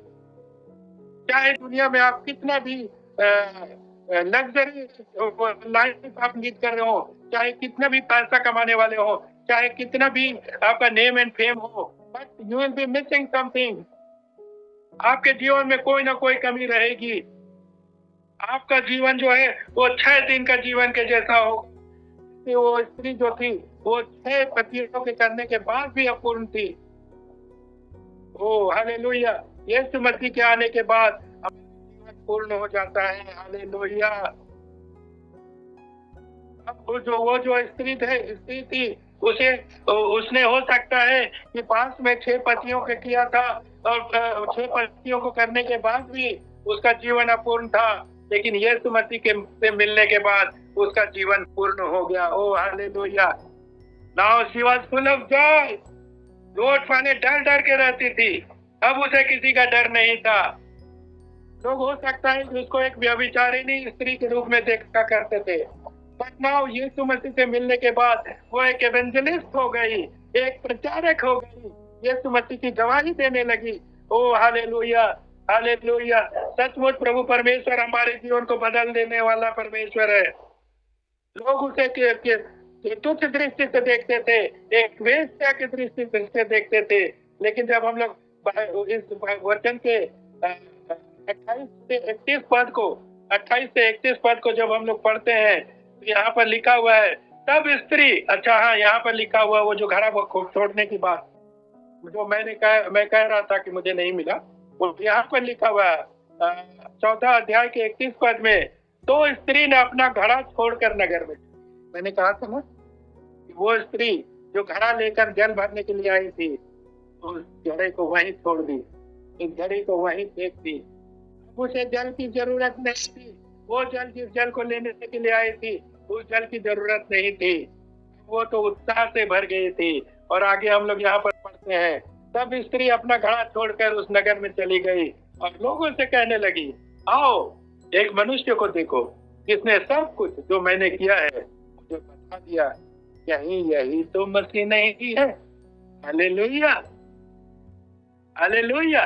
चाहे दुनिया में आप कितना भी लग्जरी लाइफ आप लीड कर रहे हो, चाहे कितना भी पैसा कमाने वाले हो, चाहे कितना भी आपका नेम एंड फेम हो, but you will be missing something. आपके जीवन में कोई ना कोई कमी रहेगी। आपका जीवन जो है वो 6 दिन का जीवन के जैसा हो। वो स्त्री जो थी वो 6 पतियों के करने के बाद भी अपूर्ण थी। ओ हालेलुया, यीशु मसीह के आने के बाद जीवन पूर्ण हो जाता है। हालेलुया। अब वो जो स्त्री थी उसने हो सकता है कि पास में 6 पतियों के किया था और 6 पतियों को करने के बाद भी उसका जीवन अपूर्ण था, लेकिन यीशु मसीह के से मिलने के बाद उसका जीवन पूर्ण हो गया। Oh hallelujah. Now she was full of joy. लौट पाने डर के रहती थी, अब उसे किसी का डर नहीं था। लोग हो सकता है कि उसको एक व्यभिचारिणी स्त्री के रूप में देखा करते थे, बट नाउ यीशु मसीह से मिलने के बाद वो एक एवेंजलिस्ट हो गई, एक प्रचारक हो गई, यीशु मसीह की गवाही देने लगी। ओ हालेलुया, हालेलुया। सचमुच प्रभु परमेश्वर हमारे जीवन को बदल देने वाला परमेश्वर है। लोग उसे तुच्छ दृष्टि से देखते थे, एक वेश्या की दृष्टि से देखते थे, लेकिन जब हम लोग इस वचन के 28 से 31 पद को जब हम लोग पढ़ते हैं, तो यहाँ पर लिखा हुआ है तब स्त्री, अच्छा हाँ, यहाँ पर लिखा हुआ वो जो घड़ा छोड़ने की बात जो मैं कह रहा था कि मुझे नहीं मिला, वो यहाँ पर लिखा हुआ है 4 अध्याय के 31 पद में, तो स्त्री ने अपना घड़ा छोड़कर नगर में, मैंने कहा था ना कि वो स्त्री जो घड़ा लेकर जल भरने के लिए आई थी, उस घड़े को वहीं छोड़ दी, इस घड़े को वहीं फेंक दी। उसे जल की जरूरत नहीं थी, वो जिस जल को लेने के लिए आई थी उस जल की जरूरत नहीं थी, वो तो उत्साह से भर गई थी। और आगे हम लोग यहाँ पर पढ़ते हैं, तब स्त्री अपना घड़ा छोड़कर उस नगर में चली गई और लोगों से कहने लगी, आओ एक मनुष्य को देखो जिसने सब कुछ जो मैंने किया है मुझे बता दिया, यही तो मसीह नहीं है। Hallelujah, hallelujah.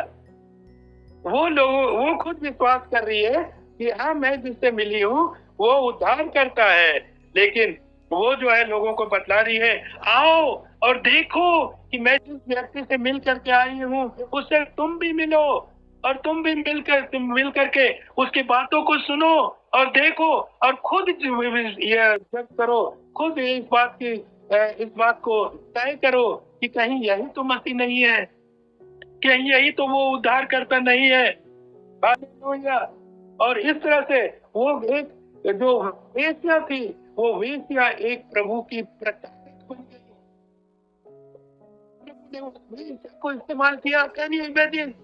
वो खुद विश्वास कर रही है कि हाँ, मैं जिससे मिली हूँ वो उद्धार करता है, लेकिन वो जो है लोगों को बतला रही है, आओ और देखो कि मैं जिस व्यक्ति से मिल करके आई हूँ उससे तुम भी मिलो और तुम भी मिल करके उसकी बातों को सुनो और देखो और खुद ये जज करो, खुद इस बात को तय करो कि कहीं यही तो मसीह नहीं है, कहीं यही तो वो उद्धार करता नहीं है। हालेलुया। और इस तरह से वो एक जो वेश्या थी, वो वेश्या एक प्रभु की प्रचारक बन गई। प्रभु ने उस वेश्या को इस्तेमाल किया। Can you imagine?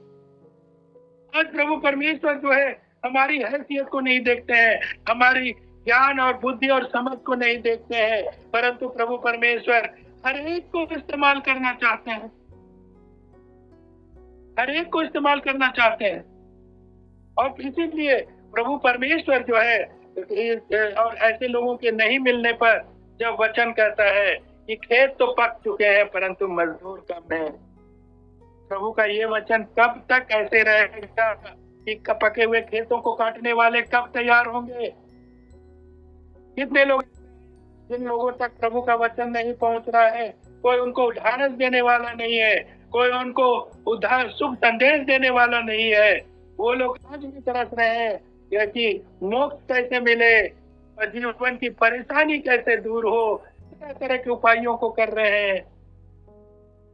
आज प्रभु परमेश्वर जो है हमारी हैसियत को नहीं देखते हैं, हमारी ज्ञान और बुद्धि और समझ को नहीं देखते हैं, परंतु प्रभु परमेश्वर हर एक को इस्तेमाल करना चाहते हैं, हर एक को इस्तेमाल करना चाहते हैं। और इसीलिए प्रभु परमेश्वर जो है और ऐसे लोगों के नहीं मिलने पर जब वचन कहता है कि खेत तो पक चुके हैं परंतु मजदूर कम है, प्रभु का ये वचन कब तक ऐसे रहेगा कि पके हुए खेतों को काटने वाले कब तैयार होंगे? कितने लोग, जिन लोगों तक प्रभु का वचन नहीं पहुंच रहा है, कोई उनको ढाढ़स देने वाला नहीं है, कोई उनको उद्धार शुभ संदेश देने वाला नहीं है, वो लोग आज भी तरस रहे हैं कि मोक्ष कैसे मिले और जीवन की परेशानी कैसे दूर हो, तरह तरह के उपायों को कर रहे हैं।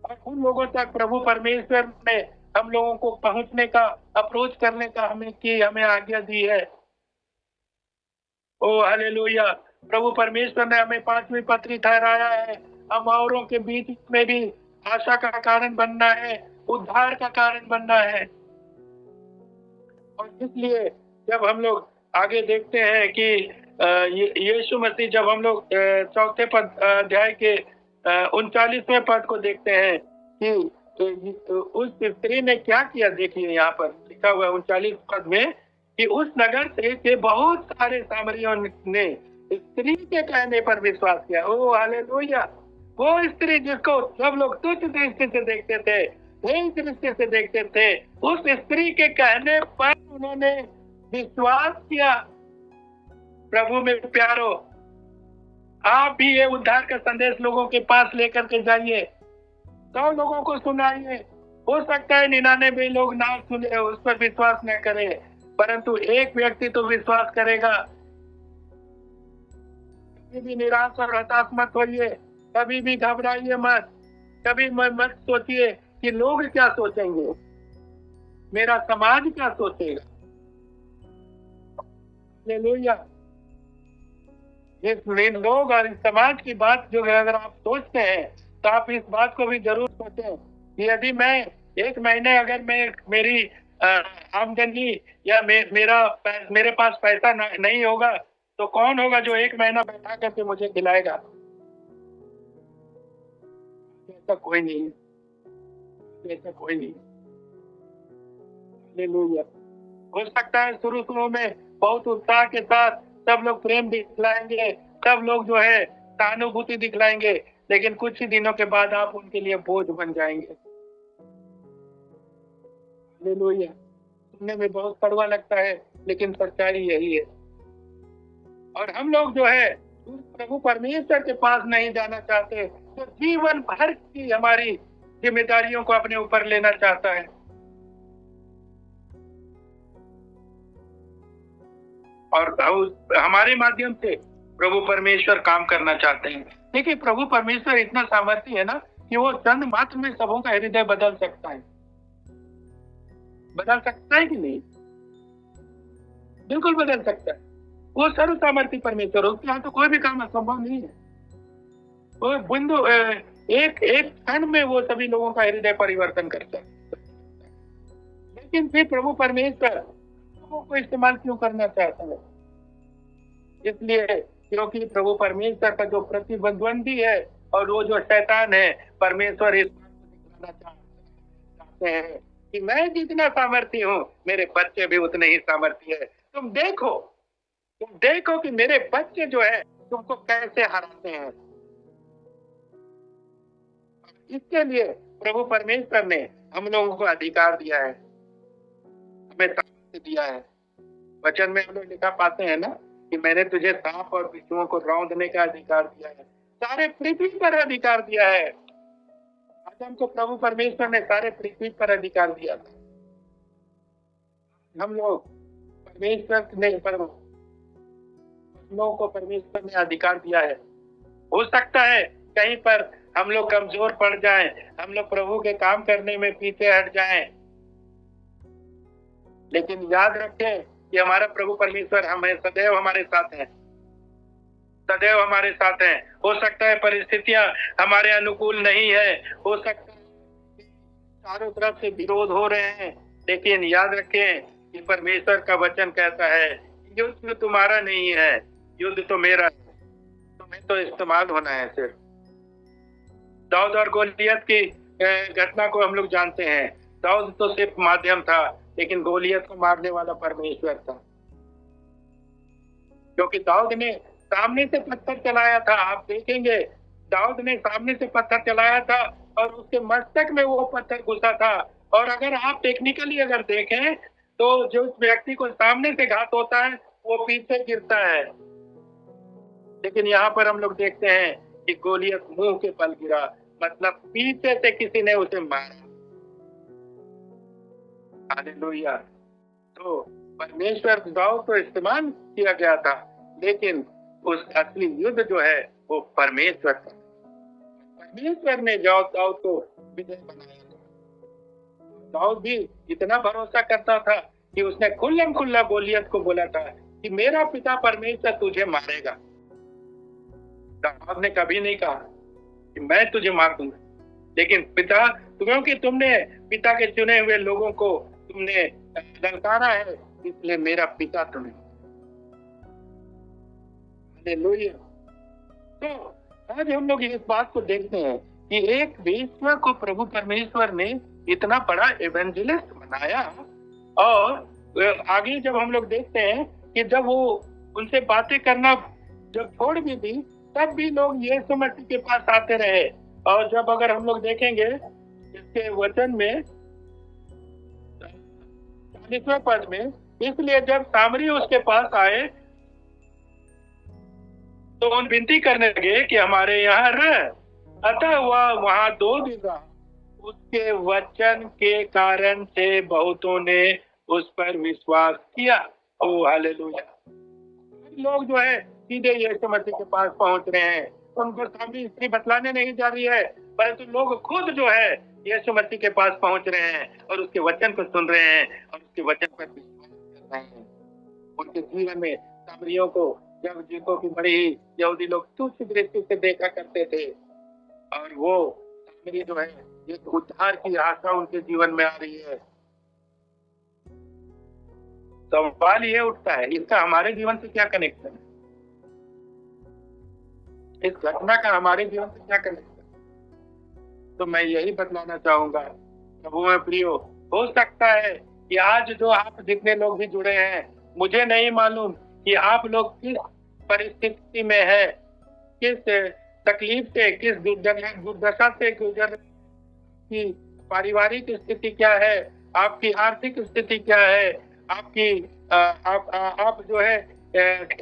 और उन लोगों तक प्रभु परमेश्वर ने हम लोगों को पहुंचने का, अप्रोच करने का हमें आज्ञा दी है। ओ हालेलुया। प्रभु परमेश्वर ने हमें 5वीं पत्री ठहराया है, हम औरों के बीच में भी आशा का कारण बनना है, उद्धार का कारण बनना है। और इसलिए जब हम लोग आगे देखते हैं कि यीशु मसीह, जब हम लोग 4 अध्याय के 39वें पद को देखते हैं कि उस स्त्री ने क्या किया, देखिए यहाँ पर लिखा हुआ है 39 पद में कि उस नगर से के बहुत सारे सामरियों ने स्त्री के कहने पर विश्वास किया। ओ हालेलुया। वो स्त्री जिसको सब लोग तुच्छ दृष्टि से देखते थे, दृष्टि से देखते थे, उस स्त्री के कहने पर उन्होंने विश्वास किया। प्रभु में प्यारो, आप भी ये उद्धार का संदेश लोगों के पास लेकर के जाइए, 100 लोगों को सुनाइए। हो सकता है 99 लोग ना सुने, उस पर विश्वास न करें, परंतु एक व्यक्ति तो विश्वास करेगा। कभी भी निराश और हताश मत होइए, कभी भी घबराइए मत, कभी मत सोचिए कि लोग क्या सोचेंगे, मेरा समाज क्या सोचेगा। हालेलुया। इस लोग और इस समाज की बात जो अगर आप सोचते हैं तो आप इस बात को भी जरूर सोचें कि यदि मैं एक महीने अगर मेरी आमदनी या मेरे पास पैसा नहीं होगा तो कौन होगा जो एक महीना बैठा करके मुझे खिलाएगा? ऐसा कोई नहीं, ऐसा कोई नहीं। हालेलुया। हो सकता है शुरू में बहुत उत्साह के साथ सब लोग प्रेम दिखलाएंगे, सब लोग जो है सहानुभूति दिखलाएंगे, लेकिन कुछ ही दिनों के बाद आप उनके लिए बोझ बन जाएंगे। हालेलुया। सुनने में बहुत कड़वा लगता है, लेकिन सच्चाई यही है। और हम लोग जो है प्रभु परमेश्वर के पास नहीं जाना चाहते, तो जीवन भर की हमारी जिम्मेदारियों को अपने ऊपर लेना चाहता है। और हमारे माध्यम से प्रभु परमेश्वर काम करना चाहते हैं। देखिए, प्रभु परमेश्वर इतना सामर्थी है ना कि वो चंद मात्र में सबों का हृदय बदल सकता है। बदल सकता है कि नहीं? बिल्कुल बदल सकता है। वो सर्व सामर्थी परमेश्वर, उसके यहाँ तो कोई भी काम असंभव नहीं है। वो बिंदु एक क्षण में वो सभी लोगों का हृदय परिवर्तन करता है। लेकिन फिर प्रभु परमेश्वर को इस्तेमाल क्यों करना चाहता है? इसलिए क्योंकि प्रभु परमेश्वर का जो प्रतिद्वंदी है और वो जो शैतान है, परमेश्वर इस बात को दिखाना चाहते हैं कि मैं जितना सामर्थी हूँ, मेरे बच्चे भी उतने ही सामर्थी है। तुम देखो कि मेरे बच्चे जो है तुमको कैसे हराते हैं। इसके लिए प्रभु परमेश्वर ने हम लोगों को अधिकार दिया है, हमें सामर्थ्य दिया है। वचन में हम लोग लिखा पाते हैं ना कि मैंने तुझे सांप और बिच्छुओं को रौंदने का अधिकार दिया है, सारे पृथ्वी पर अधिकार दिया है। आदम को प्रभु परमेश्वर ने सारे पृथ्वी पर अधिकार दिया था। हम लोग परमेश्वर ने अधिकार दिया है। हो सकता है कहीं पर हम लोग कमजोर पड़ जाएं, हम लोग प्रभु के काम करने में पीछे हट जाएं, लेकिन याद रखें कि हमारा प्रभु परमेश्वर हमें सदैव हमारे साथ है, सदैव हमारे साथ है। हो सकता है परिस्थितियां हमारे अनुकूल नहीं है, हो सकता है चारों तरफ से विरोध हो रहे हैं, लेकिन याद रखें कि परमेश्वर का वचन कहता है युद्ध तुम्हारा नहीं है, युद्ध तो मेरा है, तुम्हें तो इस्तेमाल होना है। सिर्फ दाऊद और गोलियत की घटना को हम लोग जानते हैं। दाऊद तो सिर्फ माध्यम था, लेकिन गोलियत को मारने वाला परमेश्वर था, क्योंकि दाऊद ने सामने से पत्थर चलाया था। आप देखेंगे दाऊद ने सामने से पत्थर चलाया था और उसके मस्तक में वो पत्थर घुसा था। और अगर आप टेक्निकली अगर देखें तो जो उस व्यक्ति को सामने से घात होता है वो पीछे गिरता है, लेकिन यहाँ पर हम लोग देखते हैं कि गोलियत मुंह के बल गिरा, मतलब पीछे से किसी ने उसे मारा। हालेलुया। तो परमेश्वर दाऊद को इस्तेमाल किया गया था, लेकिन उस असली युद्ध जो है वो परमेश्वर था। परमेश्वर ने दाऊद को विजय बनाया। दाऊद भी इतना भरोसा करता था कि उसने खुल्लम खुल्ला गोलियत को बोला था कि मेरा पिता परमेश्वर तुझे मारेगा। दाऊद ने कभी नहीं कहा कि मैं तुझे मार दूंगा, लेकिन पिता, क्योंकि तुमने पिता के चुने हुए लोगों को तुमने ललकारा है, इसलिए मेरा पिता तुम्हें। हालेलुया। तो आज हम लोग इस बात को देखते हैं कि एक वेश्या को प्रभु परमेश्वर ने इतना बड़ा एवेंजलिस्ट बनाया, और आगे जब हम लोग देखते हैं कि जब वो उनसे बातें करना जब छोड़ भी दी, तब भी लोग यीशु मसीह के पास आते रहे। और जब अगर हम लोग देखेंगे इसके वचन में 40वें पद में इसलिए जब सामरी उसके पास आए तो उन विनती करने लगे कि हमारे यहाँ रह। अतः वह वहां 2 दिन रहा। उसके वचन के कारण से बहुतों ने उस पर विश्वास किया। ओ हालेलुया। लोग जो है सीधे यीशु मसीह के पास पहुंच रहे हैं, उनको सामने स्त्री बतलाने नहीं जा रही है, परंतु लोग खुद जो है यीशु मसीह के पास पहुंच रहे हैं और उसके वचन को सुन रहे हैं और उसके वचन पर विश्वास कर रहे हैं। उनके जीवन में सामरियों को, जब जिनको की बड़ी ही यहूदी लोग तुच्छ दृष्टि से देखा करते थे, और वो सामरी जो है एक उद्धार की आशा उनके जीवन में आ रही है। सवाल ये उठता है, इसका हमारे जीवन से क्या कनेक्शन है? इस घटना का हमारे जीवन से क्या कनेक्शन है? तो मैं यही बतलाना चाहूंगा, प्रभु में प्रियो, हो सकता है कि आज जो आप जितने लोग भी जुड़े हैं, मुझे नहीं मालूम कि आप लोग किस परिस्थिति में है, किस तकलीफ से, किस दुर्दशा से गुजर, की पारिवारिक स्थिति क्या है, आपकी आर्थिक स्थिति क्या है, आपकी आप जो है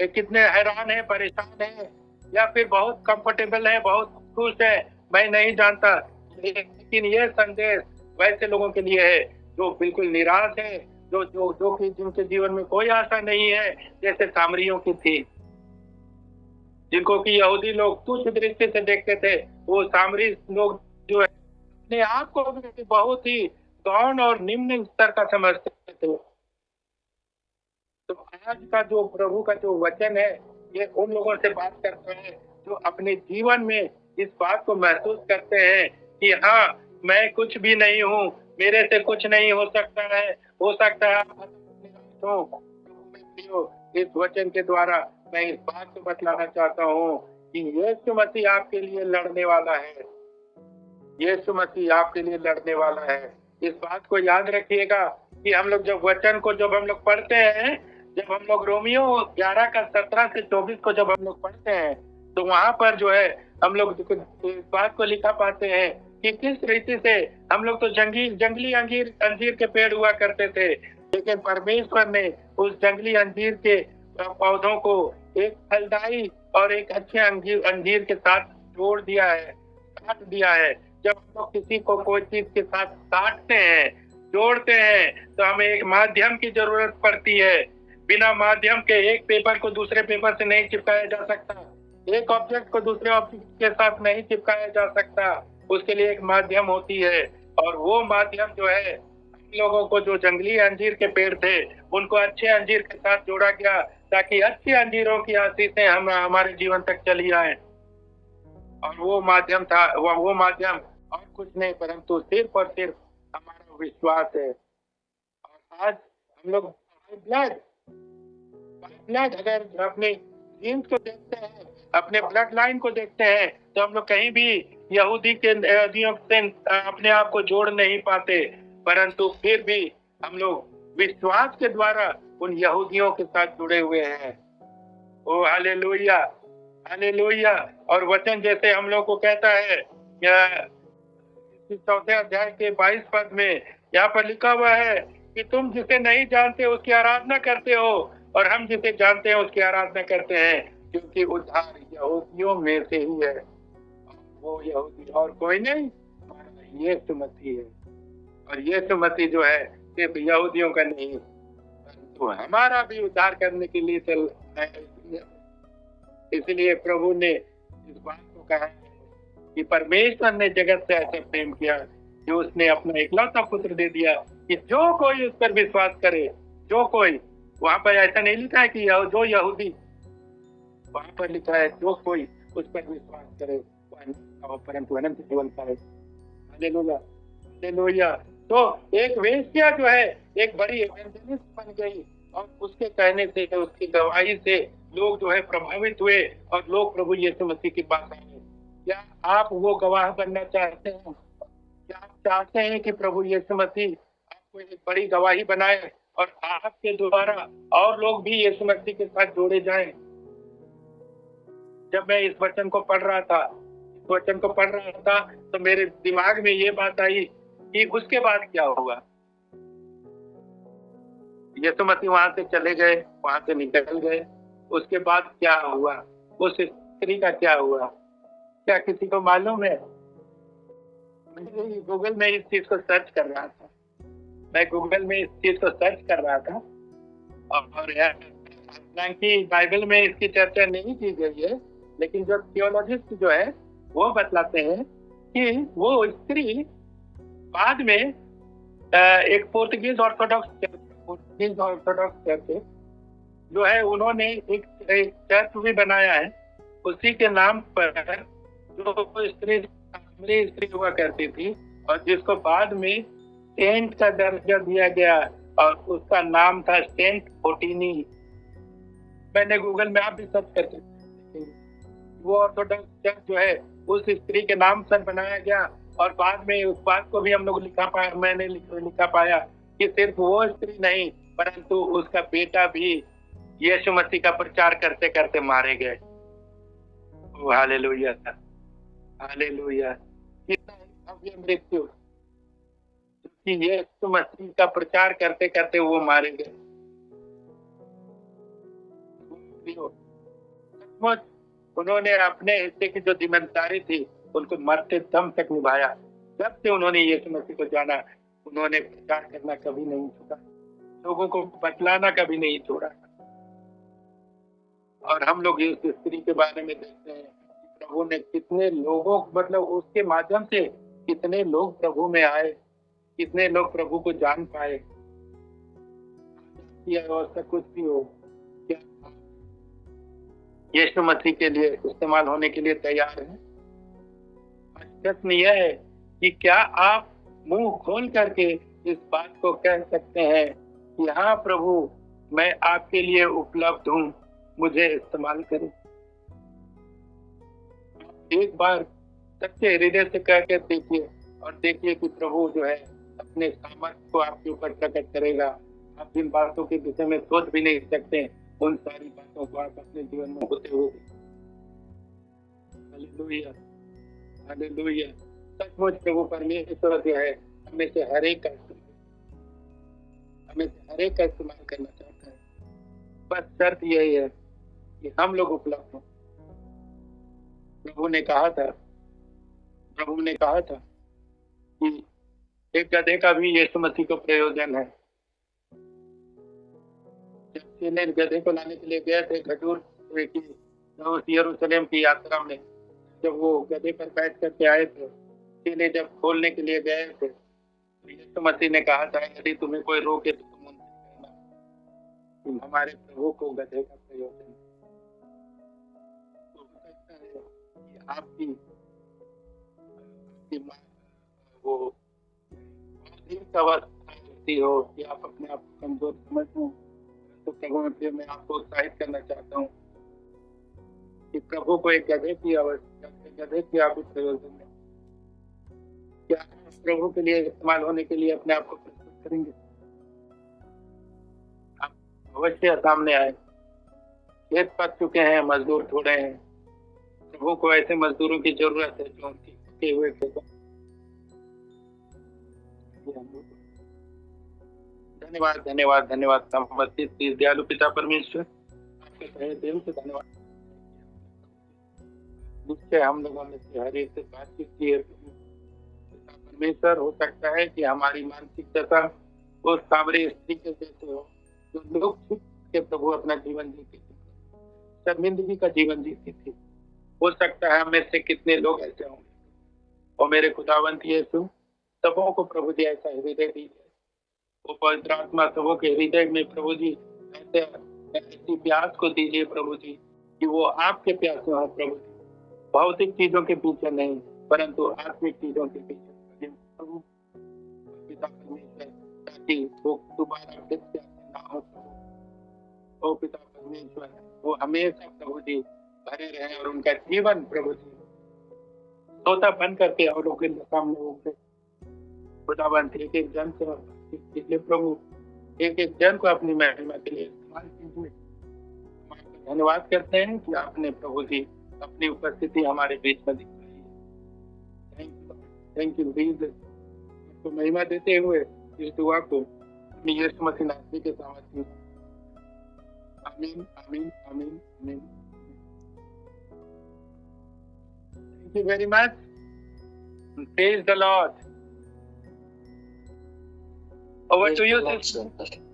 कितने हैरान है, परेशान है, या फिर बहुत कंफर्टेबल है, बहुत खुश है, मैं नहीं जानता। लेकिन ये संदेश वैसे लोगों के लिए है जो बिल्कुल निराश है, जो कि जिनके जीवन में कोई आशा नहीं है, जैसे सामरियों की थी, जिनको कि यहूदी लोग तुच्छ दृष्टि से देखते थे। वो सामरी लोग जो है अपने आप को भी बहुत ही गौण और निम्न स्तर का समझते थे। तो आज का जो प्रभु का जो वचन है, ये उन लोगों से बात करता है जो अपने जीवन में इस बात को महसूस करते हैं कि हाँ, मैं कुछ भी नहीं हूँ, मेरे से कुछ नहीं हो सकता है, हो सकता है इस वचन के द्वारा मैं इस बात को बतलाना चाहता हूँ कि यीशु मसीह आपके लिए लड़ने वाला है। यीशु मसीह आपके लिए लड़ने वाला है। इस बात को याद रखिएगा कि हम लोग जब हम लोग पढ़ते हैं, जब हम लोग रोमियो 11 का 17 से 24 को जब हम लोग पढ़ते हैं, तो वहां पर जो है हम लोग इस बात को लिखा पाते हैं कि किस रीति से हम लोग तो जंगली अंजीर के पेड़ हुआ करते थे, लेकिन परमेश्वर ने उस जंगली अंजीर के पौधों को एक फलदायी और एक अच्छे अंजीर के साथ जोड़ दिया है, काट दिया है। जब हम लोग किसी को कोई चीज के साथ काटते हैं, जोड़ते हैं, तो हमें एक माध्यम की जरूरत पड़ती है। बिना माध्यम के एक पेपर को दूसरे पेपर से नहीं चिपकाया जा सकता, एक ऑब्जेक्ट को दूसरे ऑब्जेक्ट के साथ नहीं चिपकाया जा सकता, उसके लिए एक माध्यम होती है। और वो माध्यम जो है, हम लोगों को जो जंगली अंजीर के पेड़ थे, उनको अच्छे अंजीर के साथ जोड़ा गया ताकि अच्छे अंजीरों की आशीषें हम हमारे जीवन तक चली आए। और वो माध्यम था, वो माध्यम और कुछ नहीं परंतु सिर्फ और सिर्फ हमारा विश्वास है। और आज हम लोग ब्लड अगर अपने जीन्स को देखते हैं, अपने ब्लड लाइन को देखते हैं, तो हम लोग कहीं भी यहूदियों से अपने आप को जोड़ नहीं पाते, परंतु फिर भी हम लोग विश्वास के द्वारा उन यहूदियों के साथ जुड़े हुए हैं। ओ हालेलुया, हालेलुया। और वचन जैसे हम लोग को कहता है 4 अध्याय के 22 पद में, यहाँ पर लिखा हुआ है कि तुम जिसे नहीं जानते उसकी आराधना करते हो, और हम जिसे जानते हैं उसकी आराधना करते हैं, क्योंकि उद्धार यहूदियों में से ही है। वो यहूदी और कोई नहीं, यीशु मसीह है। और यीशु मसीह जो है सिर्फ यहूदियों का नहीं, तो हमारा भी उद्धार करने के लिए चल है। इसलिए प्रभु ने इस बात को कहा कि परमेश्वर ने जगत से ऐसे प्रेम किया कि उसने अपना इकलौता पुत्र दे दिया कि जो कोई उस पर विश्वास करे, जो कोई, वहां पर ऐसा नहीं लिखा है कि जो यहूदी, वहां पर लिखा है जो कोई उस पर विश्वास करे परंतु अनंत जीवन पाए। Hallelujah, hallelujah. तो एक वेश्या जो है एक बड़ी इवेंजलिस्ट बन गई, और उसके कहने से, उसकी गवाही से लोग जो है प्रभावित हुए और लोग प्रभु यीशु मसीह के पास आए। क्या आप वो गवाह बनना चाहते हैं? क्या आप चाहते हैं कि प्रभु यीशु मसीह आपको एक बड़ी गवाही बनाए और आपके द्वारा और लोग भी यीशु मसीह के साथ जोड़े जाएं? जब मैं इस वचन को पढ़ रहा था तो मेरे दिमाग में ये बात आई कि उसके बाद क्या होगा। यीशु मसीह वहां से चले गए, वहां से निकल गए। उसके बाद क्या हुआ, उस स्त्री का क्या हुआ, क्या किसी को मालूम है? मैं गूगल में इस चीज को सर्च कर रहा था, और हालांकि बाइबल में इसकी चर्चा नहीं की गई है, लेकिन जो थियोलॉजिस्ट जो है वो बतलाते हैं कि वो स्त्री बाद में एक पोर्तुगीज ऑर्थोडॉक्स चर्च जो है, उन्होंने एक चर्च भी बनाया है उसी के नाम पर, जो स्त्री हुआ करती थी और जिसको बाद में सेंट का दर्जा दिया गया और उसका नाम था सेंट फोर्टिनी। मैंने गूगल में आप भी सर्च कर सकते हैं। वो ऑर्थोडॉक्स चर्च जो है उस स्त्री के नाम पर बनाया गया और बाद में उस बात को भी हम लोग मैंने लिखा पाया कि सिर्फ वो स्त्री नहीं परंतु उसका बेटा भी यीशु मसीह का प्रचार करते करते मारे गए। Hallelujah, hallelujah. कितना भव्य मृत्यु, कि यीशु मसीह का प्रचार करते करते वो मारे गए। उन्होंने अपने हिस्से की जो जिम्मेदारी थी उनको मरते दम तक निभाया। जब से उन्होंने यीशु मसीह को जाना, उन्होंने प्रचार करना कभी नहीं छोड़ा, लोगों को बतलाना कभी नहीं छोड़ा। और हम लोग इस स्त्री के बारे में देखते हैं, प्रभु ने कितने लोगों, मतलब उसके माध्यम से कितने लोग प्रभु में आए, कितने लोग प्रभु को जान पाए। अवस्था कुछ भी हो, क्या यीशु मसीह के लिए इस्तेमाल होने के लिए तैयार है? प्रश्न यह है कि क्या आप मुंह खोल करके इस बात को कह सकते हैं कि हाँ प्रभु, मैं आपके लिए उपलब्ध हूँ, मुझे इस्तेमाल करें। एक बार सच्चे हृदय से कह के देखिए और देखिए कि प्रभु जो है अपने सामर्थ्य को आपके ऊपर प्रकट करेगा। आप जिन बातों के विषय में सोच भी नहीं सकते, उन सारी बातों को आप अपने जीवन में होते हुए। Hallelujah, hallelujah. सचमुच प्रभु परमेश्वर जो है हमें से हर एक का इस्तेमाल करना चाहता है। बस शर्त यही है कि हम लोग उपलब्ध हों। प्रभु ने कहा था कि एक गधे का भी यीशु मसीह को प्रयोजन है। जब चेले गधे को लाने के लिए गए थे खजूर की यरूशलेम की यात्रा में, जब वो गधे पर बैठ करके आए थे, चेले जब खोलने के लिए गए थे, तो यीशु मसीह ने कहा था, यदि तुम्हें कोई रोके तो तुम उनसे कहना कि हमारे प्रभु को गधे का प्रयोजन है। तो हो सकता है कि आपकी वो अवस्था हो कि आप अपने आप को कमजोर समझो, तो प्रभु में फिर मैं आपको उत्साहित करना चाहता हूँ कि प्रभु को एक गधे की आप प्रयोजन है। क्या प्रभु के लिए इस्तेमाल होने के लिए अपने आप को प्रस्तुत करेंगे? आप अवश्य सामने आए। खेत पक चुके हैं, मजदूर थोड़े हैं, प्रभु को ऐसे मजदूरों की जरूरत है जो उनकी पके हुए खेतों। धन्यवाद, धन्यवाद, धन्यवाद। समर्पित दयालु पिता परमेश्वर, आपके तहे दिल से धन्यवाद। निश्चय हम लोगों ने हर एक से बातचीत की है परमेश्वर। हो सकता है कि हमारी मानसिक दशा उस सामरी स्त्री के जैसे हो, जो लोग छुप के प्रभु अपना जीवन जीती थी, शर्मिंदगी का जीवन जीती थी। हो सकता है हमें से कितने लोग ऐसे होंगे। और मेरे खुदावंत यीशु, सबों को प्रभु जी ऐसा हृदय दीजिए। वो पवित्र आत्मा सबों के हृदय में प्रभु जी ऐसी प्यास को दीजिए प्रभु जी, कि वो आपके प्यासे हो प्रभु जी, भौतिक चीजों के पीछे नहीं परंतु आत्मिक चीजों के पीछे प्रभु पिता परमेश्वर, ताकि वो दोबारा फिर से ना हो प्रभु। ओ पिता परमेश्वर, वो हमेशा प्रभु जी भरे रहे और उनका जीवन प्रभु जी सोता बन करके और लोगों के सामने होंगे। खुदावंत एक एक जन से इसलिए प्रभु एक एक जन को अपनी महिमा के लिए इस्तेमाल कीजिए। धन्यवाद करते हैं कि आपने प्रभु जी अपनी उपस्थिति हमारे बीच में दिखाई है। Thank you please. तो महिमा देते हुए इस दुआ को यीशु मसीह नासरी के सामर्थ्य में। आमीन आमीन आमीन आमीन। Thank you very much. Praise the lord. Over to you sister.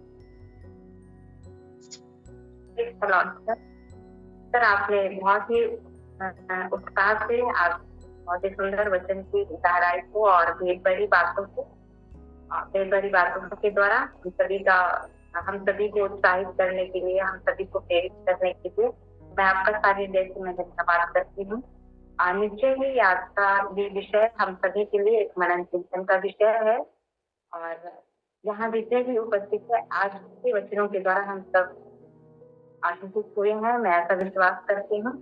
Sir आपने बहुत ही उत्साह से आप बहुत ही सुंदर वचन की गहराई को और भेद भरी बातों के द्वारा हम सभी को उत्साहित करने के लिए, हम सभी को प्रेरित करने के लिए मैं आपका सारी दिल से मैं धन्यवाद करती हूँ। निश्चय ही आज का ये विषय हम सभी के लिए एक मनन चिंतन का विषय है और यहाँ जितने भी उपस्थित है आज के वचनों के द्वारा हम सब आशीषित हुए हैं, मैं ऐसा विश्वास करती हूँ।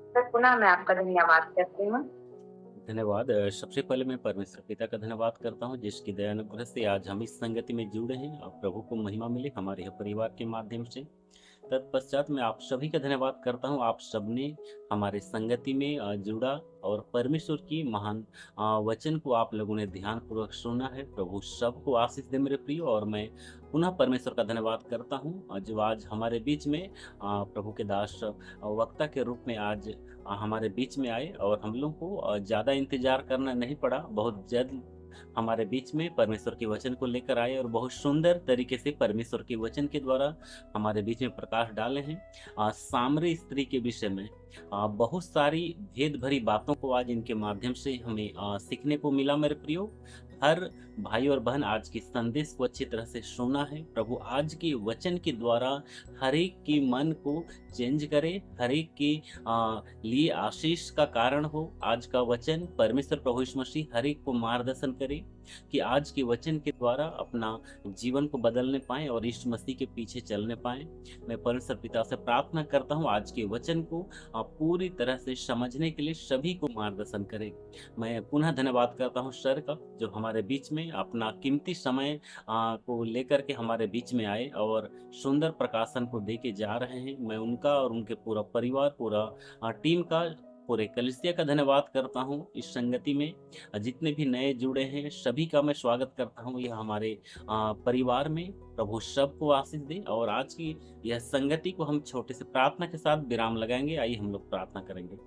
सर पुनः मैं आपका धन्यवाद करती हूँ। धन्यवाद। सबसे पहले मैं परमेश्वर पिता का धन्यवाद करता हूँ जिसकी दया अनुग्रह से आज हम इस संगति में जुड़े हैं और प्रभु को महिमा मिले हमारे यह परिवार के माध्यम से। तत्पश्चात मैं आप सभी का धन्यवाद करता हूँ, आप सबने हमारे संगति में जुड़ा और परमेश्वर की महान वचन को आप लोगों ने ध्यान पूर्वक सुना है। प्रभु सबको आशीष दे मेरे प्रिय। और मैं पुनः परमेश्वर का धन्यवाद करता हूँ जो आज हमारे बीच में प्रभु के दास वक्ता के रूप में आज हमारे बीच में आए और हम लोग को ज़्यादा इंतजार करना नहीं पड़ा। बहुत जल्द हमारे बीच में परमेश्वर के वचन को लेकर आए और बहुत सुंदर तरीके से परमेश्वर के वचन के द्वारा हमारे बीच में प्रकाश डाले हैं। सामरी स्त्री के विषय में बहुत सारी भेद भरी बातों को आज इनके माध्यम से हमें सीखने को मिला मेरे प्रियो। हर भाई और बहन आज की संदेश को अच्छी तरह से सुना है। प्रभु आज के वचन के द्वारा हर एक के मन को चेंज करे, हर एक के लिए आशीष का कारण हो। आज का वचन परमेश्वर प्रभु यीशु मसीह हर एक को मार्गदर्शन करे कि आज के वचन के द्वारा अपना जीवन को बदलने पाएं और यीशु मसीह के पीछे चलने पाएं। मैं परमेश्वर पिता से प्रार्थना करता हूं आज के वचन को पूरी तरह से समझने के लिए सभी को मार्गदर्शन करे। मैं पुनः धन्यवाद करता हूं सर का जो हमारे बीच में अपना कीमती समय को लेकर के हमारे बीच में आए और सुंदर प्रकाशन को दे के जा रहे हैं। मैं उनका और उनके पूरा परिवार, पूरा टीम का, पूरे कलीसिया का धन्यवाद करता हूं। इस संगति में जितने भी नए जुड़े हैं सभी का मैं स्वागत करता हूं यह हमारे परिवार में। प्रभु सबको आशीष दे। और आज की यह संगति को हम छोटे से प्रार्थना के साथ विराम लगाएंगे। आइए हम लोग प्रार्थना करेंगे।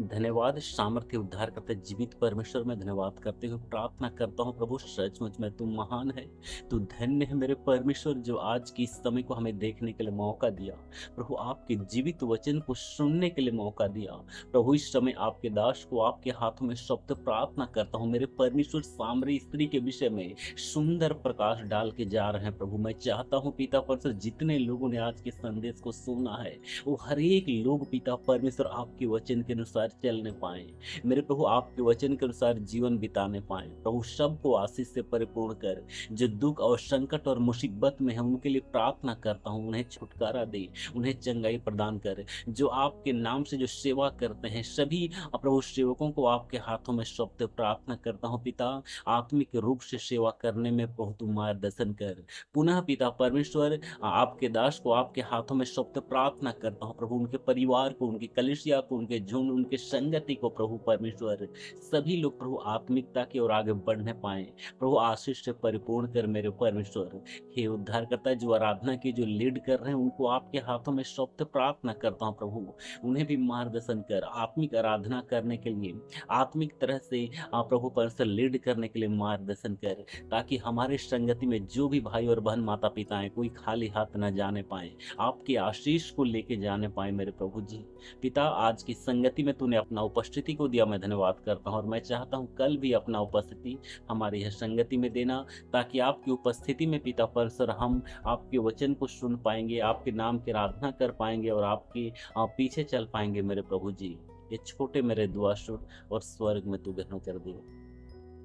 धन्यवाद सामर्थ्य उद्धार करते जीवित परमेश्वर में धन्यवाद करते हुए प्रार्थना करता हूँ प्रभु सचमुच में तू महान है, तू धन्य है मेरे परमेश्वर जो आज की इस समय को हमें देखने के लिए मौका दिया। प्रभु आपके जीवित वचन को सुनने के लिए मौका दिया। प्रभु इस समय आपके दास को आपके हाथों में शब्द प्रार्थना करता हूँ मेरे परमेश्वर। सामरी स्त्री के विषय में सुंदर प्रकाश डाल के जा रहे हैं प्रभु। मैं चाहता हूँ पिता परमेश्वर जितने लोगों ने आज के संदेश को सुना है वो हर एक लोग पिता परमेश्वर आपके वचन के अनुसार चलने पाए मेरे प्रभु, आपके वचन के अनुसार जीवन बिताने पाए। प्रभु सबको आशीष से परिपूर्ण कर। जो दुख और संकट और मुसीबत में है उनके लिए प्रार्थना करता हूँ, उन्हें छुटकारा दे, उन्हें चंगाई प्रदान कर। जो आपके नाम से जो सेवा करते हैं सभी प्रभु सेवकों को आपके हाथों में सौंपते प्रार्थना करता हूँ पिता। आत्मिक रूप से सेवा करने में प्रभु तू मार्गदर्शन कर। पुनः पिता परमेश्वर आपके दास को आपके हाथों में सौंपते प्रार्थना करता हूँ प्रभु। उनके परिवार को, उनकी कलीसिया को, उनके झुंड, उनके संगति को प्रभु परमेश्वर सभी लोग प्रभु आत्मिकता की ओर आगे बढ़ने पाए। प्रभु आशीष से परिपूर्ण कर मेरे परमेश्वर। हे उद्धारकर्ता जो आराधना की जो लीड कर रहे हैं उनको आपके हाथों में सौंपते प्रार्थना करता हूँ प्रभु। उन्हें भी मार्गदर्शन कर आत्मिक आराधना करने के लिए, आत्मिक तरह से प्रभु परमेश्वर लीड करने के लिए मार्गदर्शन कर, ताकि हमारे संगति में जो भी भाई और बहन माता पिता हैं कोई खाली हाथ न जाने पाए, आपके आशीष को लेके जाने पाए मेरे प्रभु जी। पिता आज की संगति में तूने अपना उपस्थिति को दिया, मैं धन्यवाद करता हूँ और मैं चाहता हूँ कल भी अपना उपस्थिति हमारी यह संगति में देना, ताकि आपकी उपस्थिति में पिता परमेश्वर हम आपके वचन को सुन पाएंगे, आपके नाम की आराधना कर पाएंगे और आपके पीछे चल पाएंगे मेरे प्रभु जी। ये छोटे मेरे दुआ सुन और स्वर्ग में तू ग्रहण कर दे।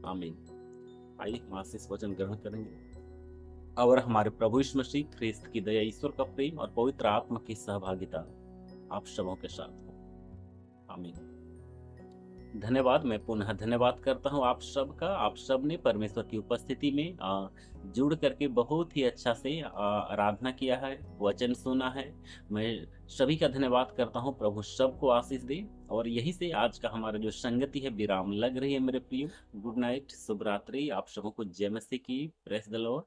आमीन। आइए हम आशीष वचन ग्रहण करेंगे और हमारे प्रभु यीशु मसीह ख्रिस्त की दया, ईश्वर का प्रेम और पवित्र आत्मा की सहभागिता आप सबों के साथ हो। आमीन। धन्यवाद। मैं पुनः धन्यवाद करता हूँ आप सबका। आप सब ने परमेश्वर की उपस्थिति में जुड़ करके बहुत ही अच्छा से आराधना किया है, वचन सुना है। मैं सभी का धन्यवाद करता हूँ। प्रभु सबको आशीष दे। और यही से आज का हमारा जो संगति है विराम लग रही है मेरे प्रियो। गुड नाइट, शुभ रात्रि। आप सबों को जय मसीह की। Praise the Lord.